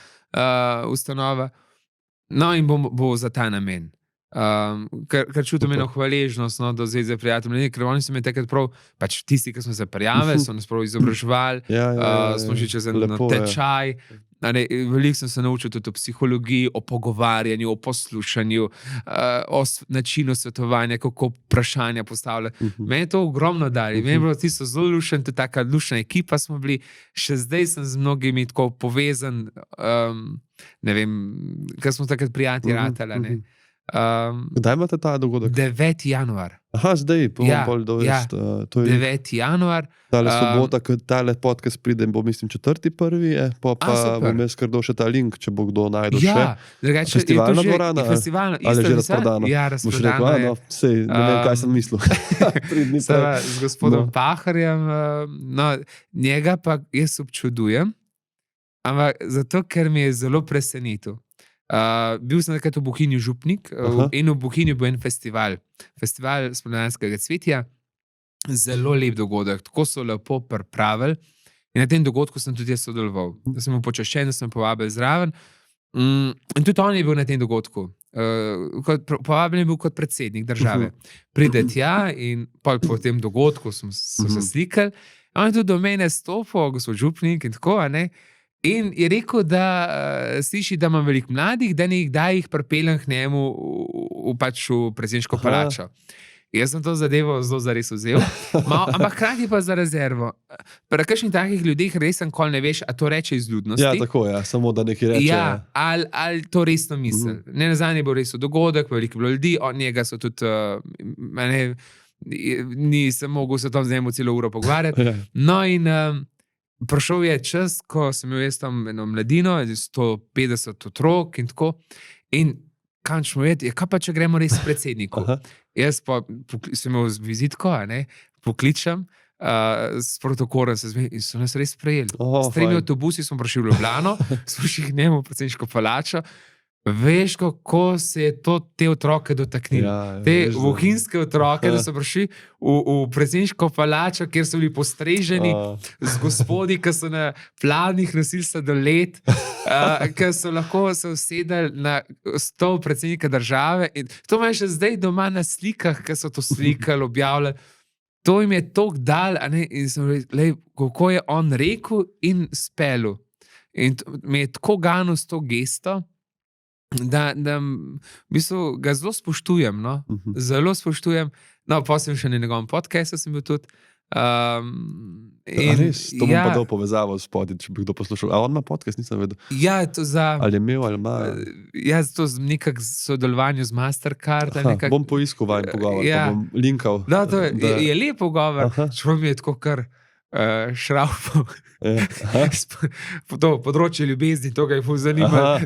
ustanova, no in bo za ta namen. Ker čutim eno hvaležnost do Zveze prijatelj Mladine, ker oni so me takrat prav, pač tisti, ki smo se prijavili, so nas prav izobraževali, smo šli čez en tečaj, Veliko sem se naučil tudi o psihologiji, o pogovarjanju, o poslušanju, o načinu svetovanja, kako vprašanja postavljati. Meni je to ogromno dali. Meni je bilo tisto zelo lušen, tudi taka lušna ekipa smo bili. Še zdaj sem z mnogimi tako povezan, ne vem, ker smo takrat prijatelji ratali. Kdaj imate ta dogodek? 9. januar. Aha, zdaj, bolj dovest. 9. januar. Tale sobota, ko tale podcast pride, bo mislim 4.1. Pa bom jaz kar dal še ta link, če bo kdo najdel še. Drugače, festivalna dvorana? Festivalna, ali že razprodano? Ja, razprodano je. Sej, ne vem, kaj sem mislil. Z gospodom Paharjem, njega pa jaz občudujem, ampak zato, ker mi je zelo presenetil. Bil sem nekaj v Bohinju župnik in v Bohinju bo en festival spomladanskega cvetja, zelo lep dogodek, tako so lepo pripravili in na tem dogodku sem tudi jaz sodeloval. Da sem počaščen, da sem povabil zraven in tudi on je bil na tem dogodku. Povabljen je bil kot predsednik države. Pride tja in po tem dogodku so se slikali, on je tudi do mene stopil, gospod župnik in tako, in je rekel, da sliši, da imam veliko mladih, da jih pripeljem k njemu v predsedniško palačo. Jaz sem to zadevo zelo zares vzel, ampak hkrati pa za rezervo. Pri kakšnih takih ljudeh res nikoli ne veš, a to reče iz ljudnosti. Ja, tako je, samo da nekaj reče. Ja, ali to resno misli. Ne nazadnje bo res dogodek, veliko bilo ljudi, od njega so tudi, nisem mogel se tam z njemu celo uro pogovarjati. No in prišel je čas, ko sem imel jaz tam eno mladino, 150 otrok in tako. In kančmo je, kaj pa če gremo res predsedniku? Jaz pa sem imel vizitko, pokličem, s protokolom se zmeni in so nas res sprejeli. S 3 avtobusi smo prišli v Ljubljano, smo šli k njemu v predsedniško palačo. Veš, kako se je to te otroke dotaknilo. Te bohinjske otroke, da so prišli v predsedniško palačo, kjer so bili postreženi z gospodi, ki so na pladnih nosili sladoled, ki so lahko se usedali na stol predsednika države. In to me je še zdaj doma na slikah, ki so to slikali, objavljali. To jim je toliko dal, in sem rekel, kako je on rekel in spelil. In me je tako ganil s to gesto, da v bistvu ga zelo spoštujem, zelo spoštujem. No, pa sem še na njegovem podcastu sem bil tudi. Res, to bom pa dal povezavo spodaj, če bi kdo poslušal. A on ima podcast, nisem vedel. Ja, to za... Ali je imel, ali ima... Ja, to nekak sodelovanju z Mastercard. Bom poiskal vajen pogovor, pa bom linkal. Da, to je lep pogovor, čeprav mi je tako kar šraufal. To področje ljubezni, to ga je ful zanimalo.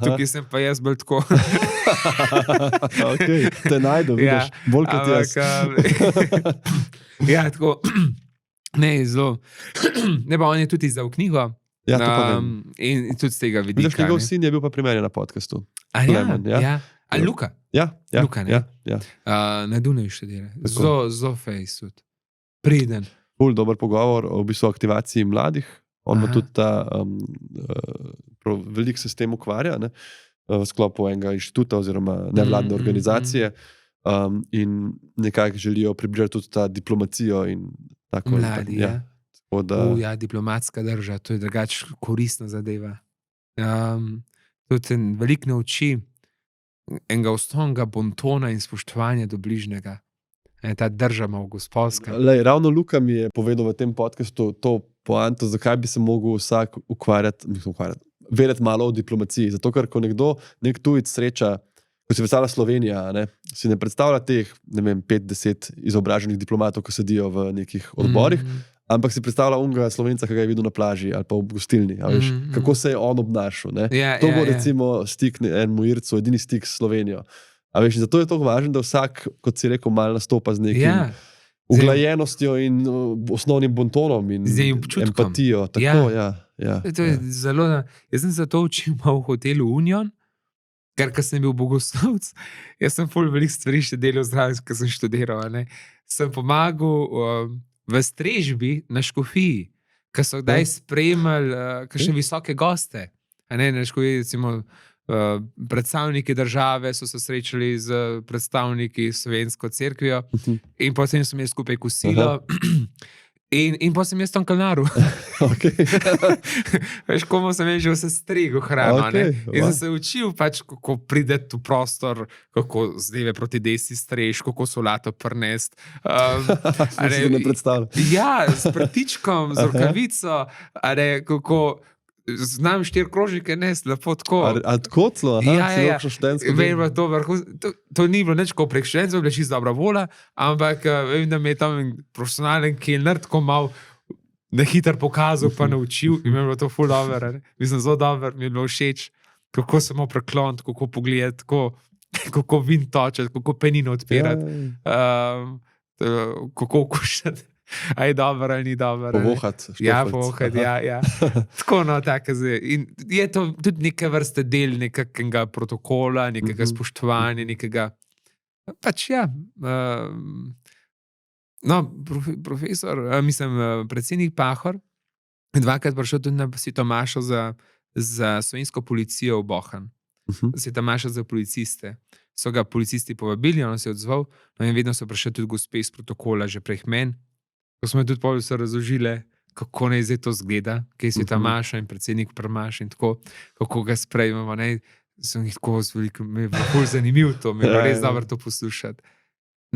Tukaj sem pa jaz bolj tako. Te najdu, vidiš, bolj kot jaz. Ja, tako. Ne, zelo. Ne, pa on je tudi izdal knjigo. Ja, to pa vem. In tudi z tega vidika. Vidiš, njegov sin je bil pa pri meni na podcastu. Ja. A Luka? Ja. Luka, ne? Na Dunaju še dela. Zelo fejs tudi. Priden. Ful dober pogovor o v bistvu aktivaciji mladih. On ima tudi ta, veliko se s tem ukvarja, v sklopu enega inštituta oziroma nevladne organizacije in nekako želijo približati tudi ta diplomacijo in tako. Mladi, ja. Ja, diplomatska drža, to je drugače koristna zadeva. Tudi veliko nauči enega osnovnega bontona in spoštovanja do bližnjega. Ta drža ima v gospodskem. Ravno Luka mi je povedal v tem podcastu to poanto, zakaj bi se mogel vsak vedeti malo o diplomaciji. Zato, ker ko nek tujec sreča, ko si predstavlja Slovenija, si ne predstavlja teh, 5-10 izobraženih diplomatov, ki sedijo v nekih odborih, ampak si predstavlja unga Slovenca, ki ga je videl na plaži ali pa v gostilni. Kako se je on obnašal. To bo recimo stik enemu Ircu, edini stik s Slovenijo. Zato je to važno, da vsak, kot si rekel, malo nastopa z nekim uglajenostjo in osnovnim bontonom in empatijo. Tako, To je zelo, jaz sem se to učil v hotelu Union, ker sem bil bogoslovec, jaz sem ful veliko stvari še delal zraven, ker sem študiral. Sem pomagal v strežbi na Škofiji, ker so kdaj spremljali kakšne visoke goste. Na Škofiji, recimo, predstavniki države so se srečali z predstavniki slovensko cerkvijo in potem smo imeli skupaj kosilo In pa sem jaz tam kalnaru. Okay. Veš, komu sem že vse strigel hrano. In sem se učil, pač, kako prideti v prostor, kako z leve proti desni streš, kako solato prnest. Se ne predstavljam. Ja, s prtičkom, z rokavico, kako znam 4 krožnike nest, lepo tako. A tako celo? Ja. To ni bilo nič kot prek študentov, bila čisto dobra vola, ampak vem, da mi je tam profesionalen kelner tako mal na hitro pokazal pa naučil in mi je bilo to ful dobro. Mislim, zelo dobro, mi je bilo všeč, kako samo prekloniti, kako pogledati, kako vin točeti, kako penino odpirati, kako okušati. A je dobro ali ni dobro. Povohati. Ja, povohati, ja. Tako, no, tako zdaj. In je to tudi neke vrste del nekakega protokola, nekega spoštovanja, nekega, pač ja, no, profesor, mislim, predsednik Pahor, 2-krat prišel tudi na Svetomašo za slovensko policijo v Bohan. Svetomaša za policiste. So ga policisti povabili, on se je odzval, no in vedno so prišli tudi gospe iz protokola, že preh men. Ko smo tudi povedali, so razložile, kako naj zdaj to zgleda, kaj je Svetomaša in predsednik Prmaš in tako, kako ga sprejmemo. Sem jih tako veliko, mi je bilo bolj zanimivo to, mi je bilo res dobro to poslušati.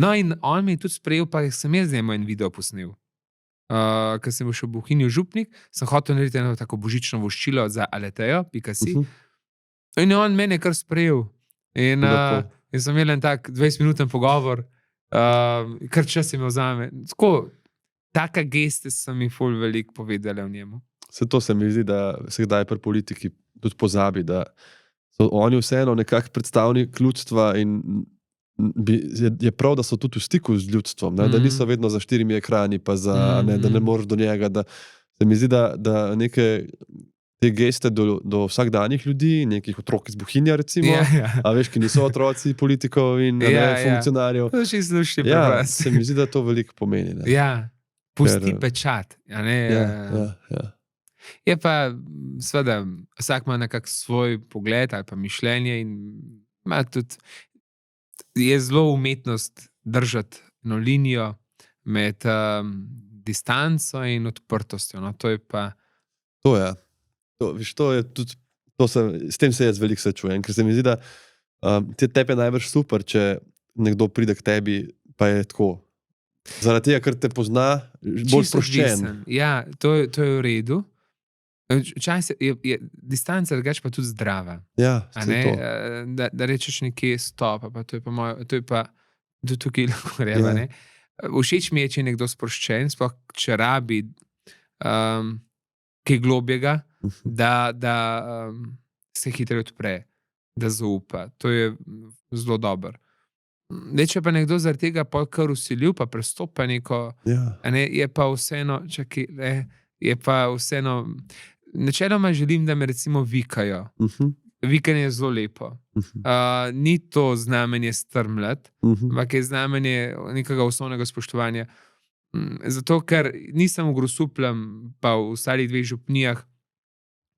No in on mi je tudi sprejel, pa sem jaz njemu en video posnel. Ko sem šel v Bohinju Župnik, sem hotel narediti eno tako božično voščilo za aletejo.si in on mene kar sprejel. In sem imel en tak 20-minuten pogovor, kar čas imel zame. Tako, taka geste so mi ful veliko povedali o njemu. Se to se mi zdi, da se kdaj pri politiki tudi pozabi, da so oni vseeno nekak predstavnik ljudstva in je prav, da so tudi v stiku z ljudstvom, da niso vedno za 4 ekrani, pa da ne moreš do njega. Da, se mi zdi, da neke te geste do vsakdanjih ljudi, nekih otrok iz Bohinja recimo, a veš, ki niso otroci politikov in funkcionarjev. To še slušaj se mi zdi, da to veliko pomeni. Ne? Ja. Pusti pečat. Ja. Je pa, seveda, vsak ima nekak svoj pogled ali pa mišljenje in ima tudi, je zelo umetnost držati eno linijo med distanco in odprtostjo. No, to je pa... To je. To je tudi, s tem se jaz veliko srečujem, ker se mi zdi, da tebi je najbrž super, če nekdo pride k tebi, pa je tako. Zaradi tega, ker te pozna, bolj sproščen. Ja, to je v redu. Včasih je distanca drugače pa tudi zdrava. Ja, da rečeš nekje stop, pa to je pa tudi tukaj lahko greva. Všeč mi je, če je nekdo sproščen, sploh če rabi kaj globjega, da se hitro odpre, da zaupa. To je zelo dobro. Če pa nekdo zaradi tega kar usilil, pa prestopa neko, je pa vseeno, je pa vseeno, načeloma želim, da me recimo vikajo. Vikanje je zelo lepo. Ni to znamenje strmljati, ampak je znamenje nekega osnovnega spoštovanja. Zato, ker nisem v Grosupljem, pa v ostalih 2 župnijah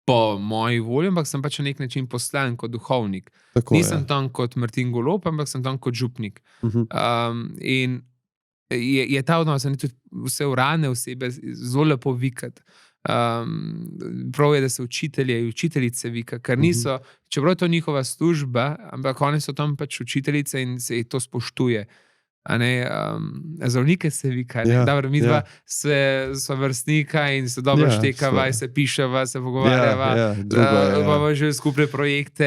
po moji volji, ampak sem pač na nek način poslan kot duhovnik. Tako, nisem tam kot Martin Golob, ampak sem tam kot župnik. In je ta odnos, tudi vse urane osebe zelo lepo vikati. Prav je, da se učitelje in učiteljice vika, ker niso, čeprav je to njihova služba, ampak oni so tam pač učiteljice in se to spoštuje. Zdravnike se vika, dobro, mi dva so vrstnika in se dobro štekava, se piševa, se pogovarjava, imamo že skupne projekte,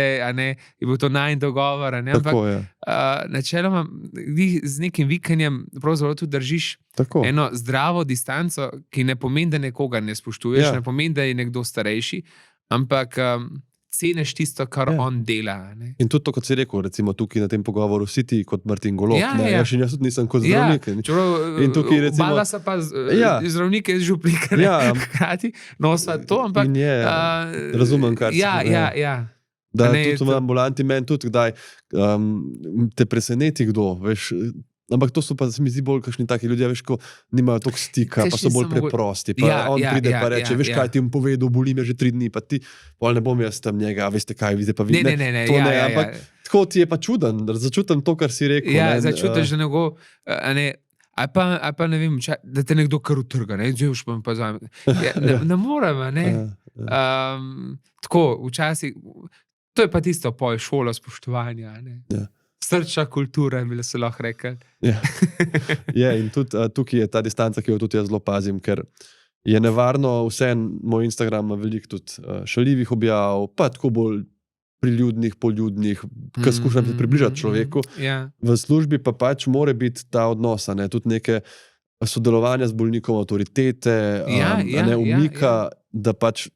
je bil to najin dogovor, ampak načeloma z nekim vikanjem pravzaprav tudi držiš eno zdravo distanco, ki ne pomeni, da nekoga ne spoštuješ, ne pomeni, da je nekdo starejši, ampak ceniš tisto, kar on dela. In tudi to, kot si rekel, recimo tukaj na tem pogovoru, si ti kot Martin Golob. Jaz tudi nisem kot zdravnik. In tukaj recimo... Bala so pa zdravnike iz Župnika. Hkrati, no sva to, ampak... Razumem, kar si. Ja. Da tudi v ambulanti meni tudi, kdaj te preseneti kdo, veš... Ampak to so pa, se mi zdi, bolj kakšni taki ljudje, veš, ko nimajo toliko stika, pa so bolj preprosti. Pa on pride pa reče, veš kaj ti jim povedal, boli me že 3 dni, pa ti, pol ne bom jaz tam njega, veste kaj, vidite pa vidite. Ne, ampak tako ti je pa čuden, začutim to, kar si rekel. Ja, začutiš, da nego, Ali pa ne vem, da te nekdo kar utrga, ne, zdaj už pa zame. Ne morem, ne. Tako, včasih, to je pa tisto poj šola spoštovanja, ne. Srčna kultura, bi se lahko rekel. In tudi tukaj je ta distanca, ki jo tudi jaz zelo pazim, ker je nevarno moj Instagram ima veliko tudi šaljivih objav, pa tako bolj priljudnih, poljudnih, ki skušam se približati človeku. V službi pa pač mora biti ta odnos, ne, tudi neke sodelovanja z bolnikom, avtoritete, ne umika, da pač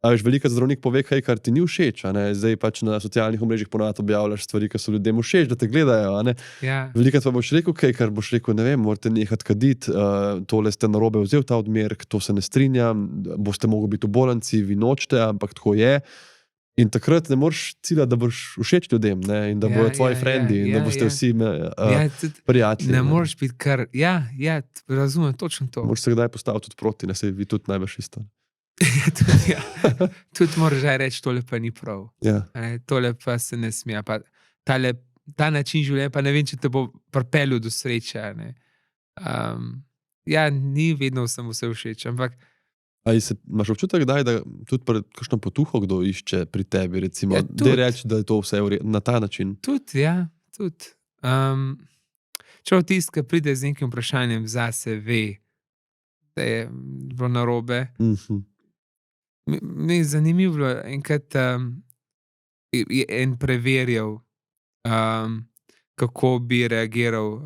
veliko zdravnik pove, kaj, kar ti ni všeč, zdaj pač na socialnih omrežjih ponavadi objavljaš stvari, ki so ljudem všeč, da te gledajo. Velikrat pa boš rekel, kaj, kar boš rekel, ne vem, morate nehati kaditi, tole ste narobe vzel ta odmerek, to se ne strinjam, boste mogli biti v bolnici, vi nočete, ampak tako je. In takrat ne moreš ciljati, da boš všeč ljudem, ne? In da bodo tvoji frendi in da boste vsi prijatelji. Ne moreš biti kar, razumem, točno to. Moraš se kdaj postaviti tudi proti, ne, se vi tudi najbrž isto. Tudi moraš reči, tole pa ni prav. Tole pa se ne smije. Ta način življenja, pa ne vem, če te bo pripeljal do sreče. Ni vedno vsem vse všeč, ampak imaš občutek, da tudi kakšno potuho kdo išče pri tebi, recimo, da reči, da je to vse na ta način? Tudi, tudi. Če tisti, ki pride z nekim vprašanjem, zase ve, da je bilo narobe. Mi je zanimivo, enkrat je en preverjal, kako bi reagiral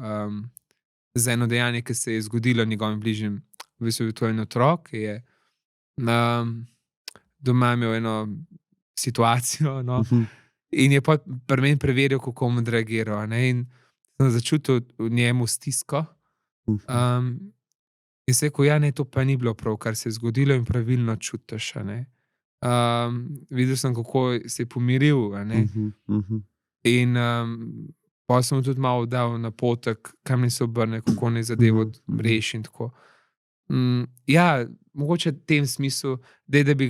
za eno dejanje, ki se je zgodilo njegovim bližnjim. V bistvu je to en otrok, ki je doma imel eno situacijo, in je pri meni preverjal, kako bom reagiral. In sem začutil v njemu stisko. In se rekel, ne, to pa ni bilo prav, kar se je zgodilo in pravilno čutiš. Videl sem, kako se je pomiril. In pa sem tudi malo dal napotek, kam ne se obrne, kako ne zadevo reši in tako. Mogoče v tem smislu, da bi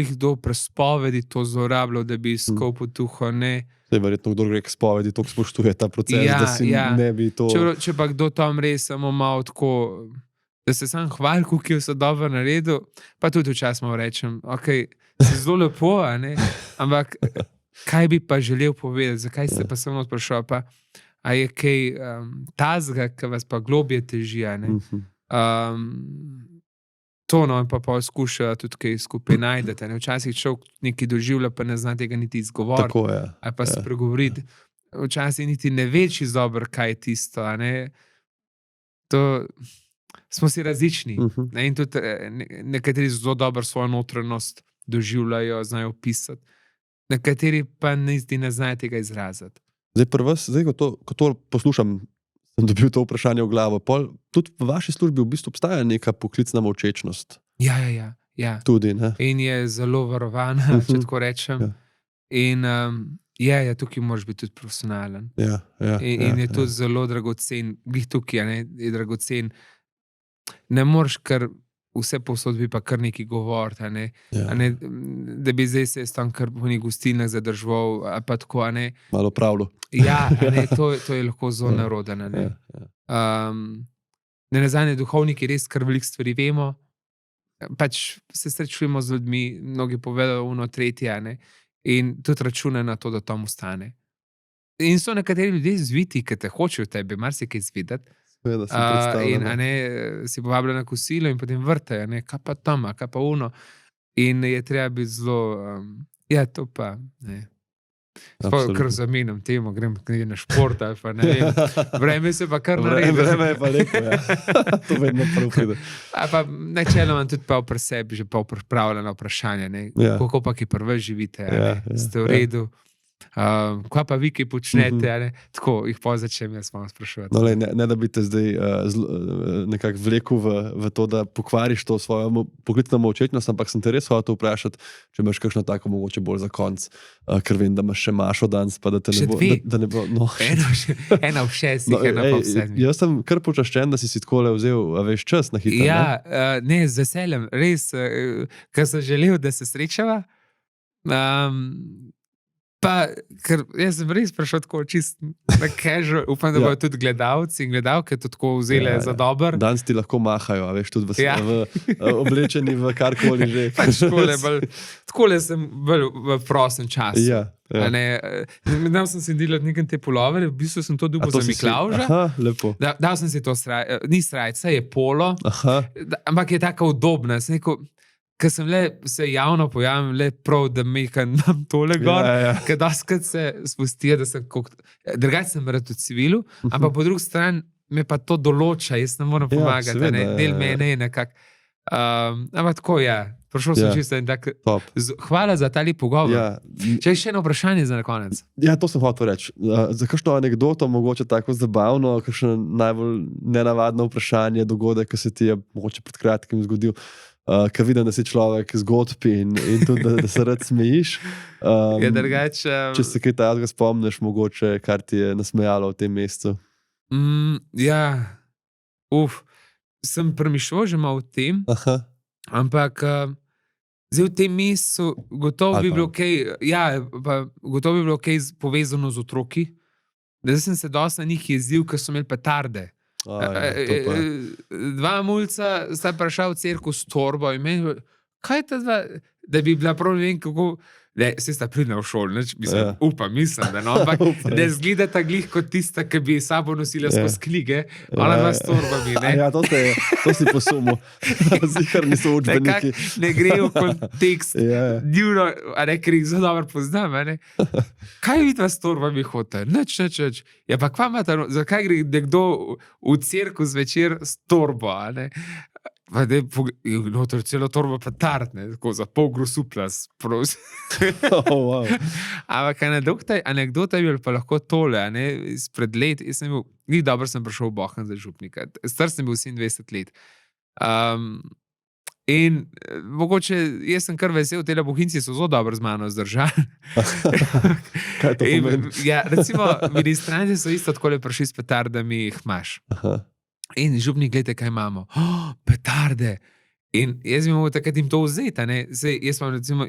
kdo prespovedi to zlorabljal, da bi iskal potuho, ne. Verjetno kdo gre k spovedi, toliko spoštuje ta proces, da si ne bi to... Če pa kdo tam res samo malo tako, da se sam hvali, kako je vse dobro naredil, pa tudi včasih malo rečem, si zelo lepo, ampak kaj bi pa želel povedati, zakaj ste pa samo sprašal, pa a je kaj tazga, ki vas pa globje teži, to, in pa skuša tudi kaj skupaj najdete. Včasih človek nekaj doživlja, pa ne zna tega niti izgovoriti. Tako je. Ali pa spregovoriti. Včasih niti ne več dobro, kaj je tisto. To smo si različni. In tudi nekateri zelo dobro svojo notranjost doživljajo, znajo opisati. Nekateri pa niti ne znajo tega izraziti. Zdaj, ko to poslušam, sem dobil to vprašanje v glavo. Tudi v vaši službi v bistvu obstaja neka poklicna molčečnost. Ja. Tudi, ne? In je zelo varovana, če tako rečem. In tukaj moraš biti tudi profesionalen. In je tudi zelo dragocen. Glih tukaj je dragocen. Ne moreš kar vse posod bi pa kar nekaj govoriti, da bi zdaj se tam kar po njih gostilnah zadržval, pa tako, Malo pravilo. To je lahko zelo narodno. Nenazadnje duhovniki res kar veliko stvari vemo, pač se srečujemo z ljudmi, mnogi povedo ono tretje, in tudi računajo na to, da tam ostane. In so nekateri ljudje zviti, ki te hočejo tebi marsikaj izvedeti. In si povabljen na kosilo in potem vrtajo, kaj pa tam, kaj pa uno. In je treba biti zelo, to pa, kar zamenjam temo, grem na šport ali pa ne vem. Vreme se pa kar naredi. Vreme je pa lepo, to vedno prav pride. Pa načeloma tudi pa pri sebi že pa pripravljeno vprašanje, kako pa ki prve živite, ste v redu. Kaj pa vi, ki počnete, tako jih pa začnem jaz malo spraševati. Ne da bi te zdaj nekako vlekel v to, da pokvariš to svojo poklicno molčečnost, ampak sem te res hotel vprašati, če imaš kakšno tako mogoče bolj za konc, ker vem, da imaš še Mašo danes, pa da te ne bo... Ena v 6, ena pa v 7. Jaz sem kar počaščen, da si takole vzel veš čas na hitro. Ne, z veseljem, res, ker sem želel, da se srečava. Pa, ker jaz sem res prišel tako čist na casual, upam, da bodo tudi gledalci in gledalke to tako vzeli za dober. Danes ti lahko mahajo, veš, tudi oblečeni v karkoli že. Takole sem bolj v prostem času. Ja. Dal sem si delati nekaj te pulovere, v bistvu sem to dobil za Miklavža. Aha, lepo. Dal sem si to, ni srajca, je polo, ampak je taka udobna. Ker sem se javno pojavim, prav, da mekam tole gor, ker doskrat se spustijo, da sem drugače sem rad v civilu, ampak po drugi strani me pa to določa, jaz ne moram pomagati, del mene je nekako. Ampak tako, prišel sem čisto in tak. Hvala za ta lep pogovor. Če je še eno vprašanje za na konec. Ja, to sem hotel reči. Za kakšno anekdoto, mogoče tako zabavno, kakšno najbolj nenavadno vprašanje, dogodek, ki se ti je mogoče pred kratkim zgodil, ker vidim, da si človek zgodb in tudi, da se rad smejiš. Če se kaj takega spomniš, mogoče, kar ti je nasmejalo v tem mesecu. Sem premišljal že malo o tem, ampak zdaj v tem mesecu gotovo bi bilo gotovo bi bilo kaj povezano z otroki. Zdaj sem se dosti na njih jezil, ker so imeli petarde. Dva mulca sta prišla v cerkev s torbo in meni, kaj je ta dva, da bi bila prav ne vem kako, se sta pridna v šolo, mislim, da no, ampak da zgleda ta glih kot tista, ki bi sabo nosila skozi knjige, ona dva s torbami, ne? Ja, to si posumil, zihar niso učbeniki. Ne gre v kontekst, divno, ker jih zelo dobro poznam, ne? Kaj vi dva s torbami hote? Nič. Ja, pa kva imate, zakaj gre nekdo v cerkev zvečer s torbo, ne? Pa da je notor celo torbo petard, tako za pol grosuplas, prosim. Ampak anekdota je bil pa lahko tole, izpred let, dobro sem prišel v Bohinj za župnika, star sem bil 27 let. In mogoče, jaz sem kar vesel, tele Bohinjci so zelo dobro z mano zdržali. Kaj to pomeni? Recimo, ministranti so isto takole prišli s petardami, jih imaš. In župnik, gledajte, kaj imamo. Petarde. In jaz bi mogel takrat jim to vzeti. Jaz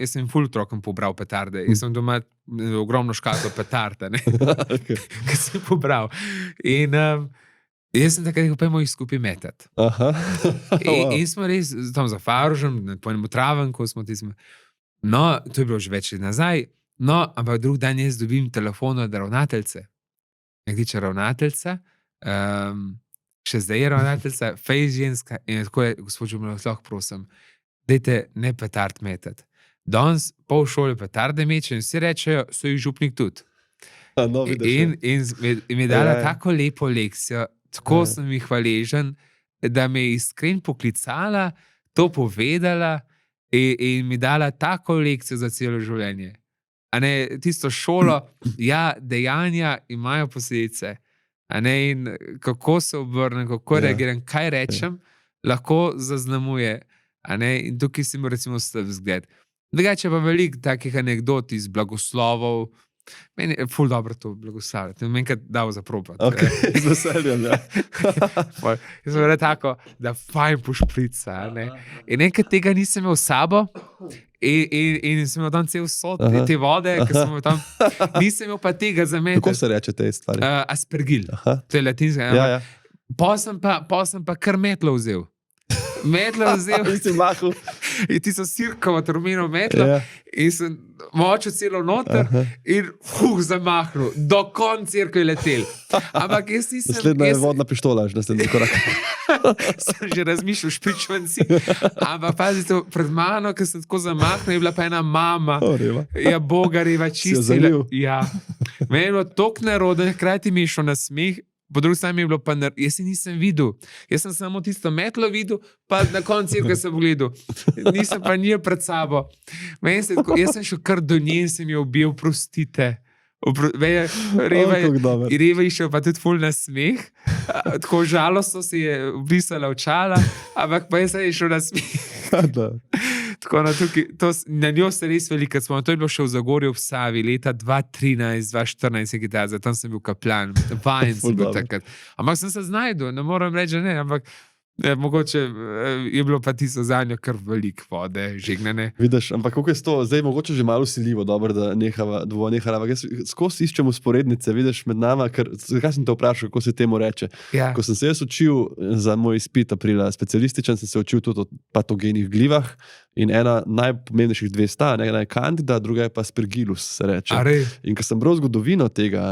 sem ful otrokom pobral petarde. Jaz sem doma ogromno škatlo petarde, ki sem pobral. In jaz sem takrat rekel, pojmo jih skupaj metati. In smo res tam za Farožem, po enem Travenku smo tismo. No, to je bilo že več let nazaj. No, ampak drug dan jaz dobim telefon od ravnateljce. Nekdiče ravnateljca, še zdaj je ravnateljca, fejs ženska in tako je, gospod Žumljov, lahko prosim, dajte ne petard metati. Danes pol šole petarde meče in vsi rečejo, so jih župnik tudi. In mi je dala tako lepo lekcijo, tako sem jih hvaležen, da me je iskren poklicala, to povedala in mi dala tako lekcijo za celo življenje. Tisto šolo, dejanja imajo posledice. In kako se obrnem, kako reagiram, kaj rečem, lahko zaznamuje. In tukaj si mu recimo slab zgled. Drugače pa veliko takih anekdot iz blagoslovov. Meni je ful dobro to blagoslavljati. Meni je dal za probat. Ok, z veseljem, Jaz sem rekel tako, da fajn pošprica. In enkrat tega nisem imel sabo in sem imel tam cel sod te vode, ker sem imel tam, nisem imel pa tega za meni. Kako se reče te stvari? Aspergil. To je latinska. Pa sem pa kar metlo vzel. Metlo vzel. In ti so sirkovo termino metlo in sem močil celo noter in zamahnil. Do konca cirko je letel. Ampak jaz nisem... Naslednja je vodna pištola, že naslednji korak. Sem že razmišljal, špičvanci. Ampak pazite, pred mano, ker sem tako zamahnil, je bila pa ena mama. Ja, Boga reva čistila. Ja. Meni je bilo toliko naroda, hkrati mi je šel na smeh. Po drugi strani je bilo pa, jaz si nisem videl. Jaz sem samo tisto metlo videl, pa na koncu cirka sem pogledal. Nisem pa njel pred sabo. Jaz sem šel kar do nje in sem jo ubil, prostite. Reva je šel pa tudi ful na smeh. Tako žalostno si je obrisala očala, ampak pa jaz sem šel na smeh. Tako na njo se res veliko, to je bilo še v Zagorju v Savi, leta 2013, 2014, tam sem bil kapljan, vajen sem bil takrat. Ampak sem se znajdel, ne moram reči, ne, ampak Mogoče je bilo pa tisto za njo kar veliko vode, žegnane. Vidiš, ampak kako je to, zdaj mogoče že malo siljivo, dobro, da dvo nehava. Jaz skozi iščem usporednice, vidiš med nama, ker, zakaj sem te vprašal, kako se temu reče. Ja. Ko sem se jaz učil za moj izpit aprila specialističen, sem se učil tudi o patogenih glivah in ena najpomembnejših dve sta, ena je Candida, druga je pa Aspergillus, se reče. In ko sem bral zgodovino tega,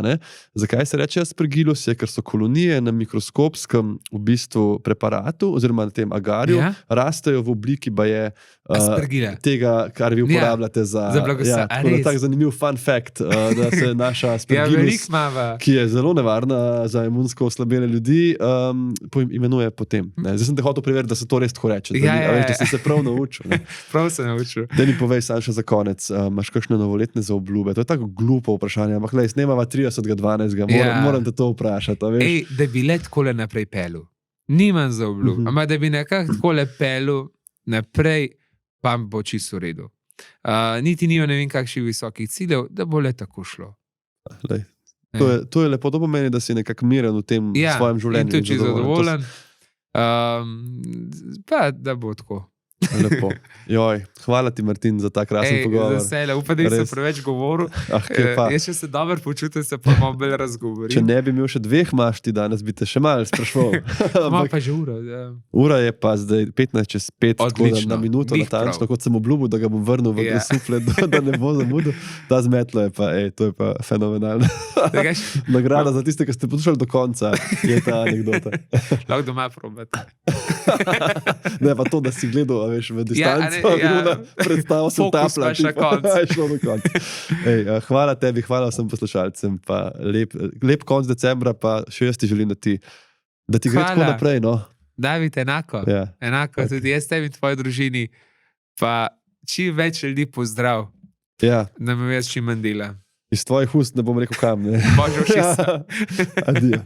zakaj se reče Aspergillus, je, ker so kolonije na mikroskopskem v bistvu preparatu oziroma na tem agarju rastejo v obliki tega, kar vi uporabljate za blagoslovje. Tak zanimiv fun fact, da se naša Aspergillus, ki je zelo nevarna za imunsko oslabljene ljudi, imenuje po tem. Zdaj sem te hotel preveriti, da se to res tako reče. Da sem se prav naučil. Prav se naučil. Da mi povej, sam še za konec, imaš kakšne novoletne zaobljube? To je tako glupo vprašanje, ampak snemava 30.12. Moram te to vprašati. Ej, da bi le takole naprej pelil. Nimam zaobljub, ampak da bi nekako takole pelil naprej, pa bo čisto v redu. Niti nima ne vem kakšnih visokih ciljev, da bo le tako šlo. To je lepo, to pomeni, da si nekako miren v tem svojem življenju. In tudi zadovoljen. Pa da bo tako. Lepo. Joj, hvala ti, Martin, za ta krasen pogovor. Vesele, upam, da nisem preveč govoril. Jaz še se dobro počutim, se pa malo bolj razgovorim. Če ne bi imel še 2 mašti danes, bi te še malo sprašval. Malo pa že ura. Ja. Ura je pa zdaj 15:05, na minuto natančno, kot sem obljubil, da ga bom vrnil v Gresufle, da ne bo zamudil. Ta zmetlo je pa, to je pa fenomenalno. Nagrada za tiste, ki ste poslušali do konca, je ta anekdota. Lahko doma probate. Ne, pa to, da si gledal, veš, v distanco, predstavo sem tapla. Hvala tebi, hvala vsem poslušalcem, pa lep konc decembra, pa še jaz ti želim, da ti gre tako naprej. No? David, enako. Enako, tudi jaz tebi in tvoji družini, pa čim več ljudi pozdrav, da me jaz čim manj dela. Iz tvojih ust ne bom rekel kam. Božjo šisa. Adijo.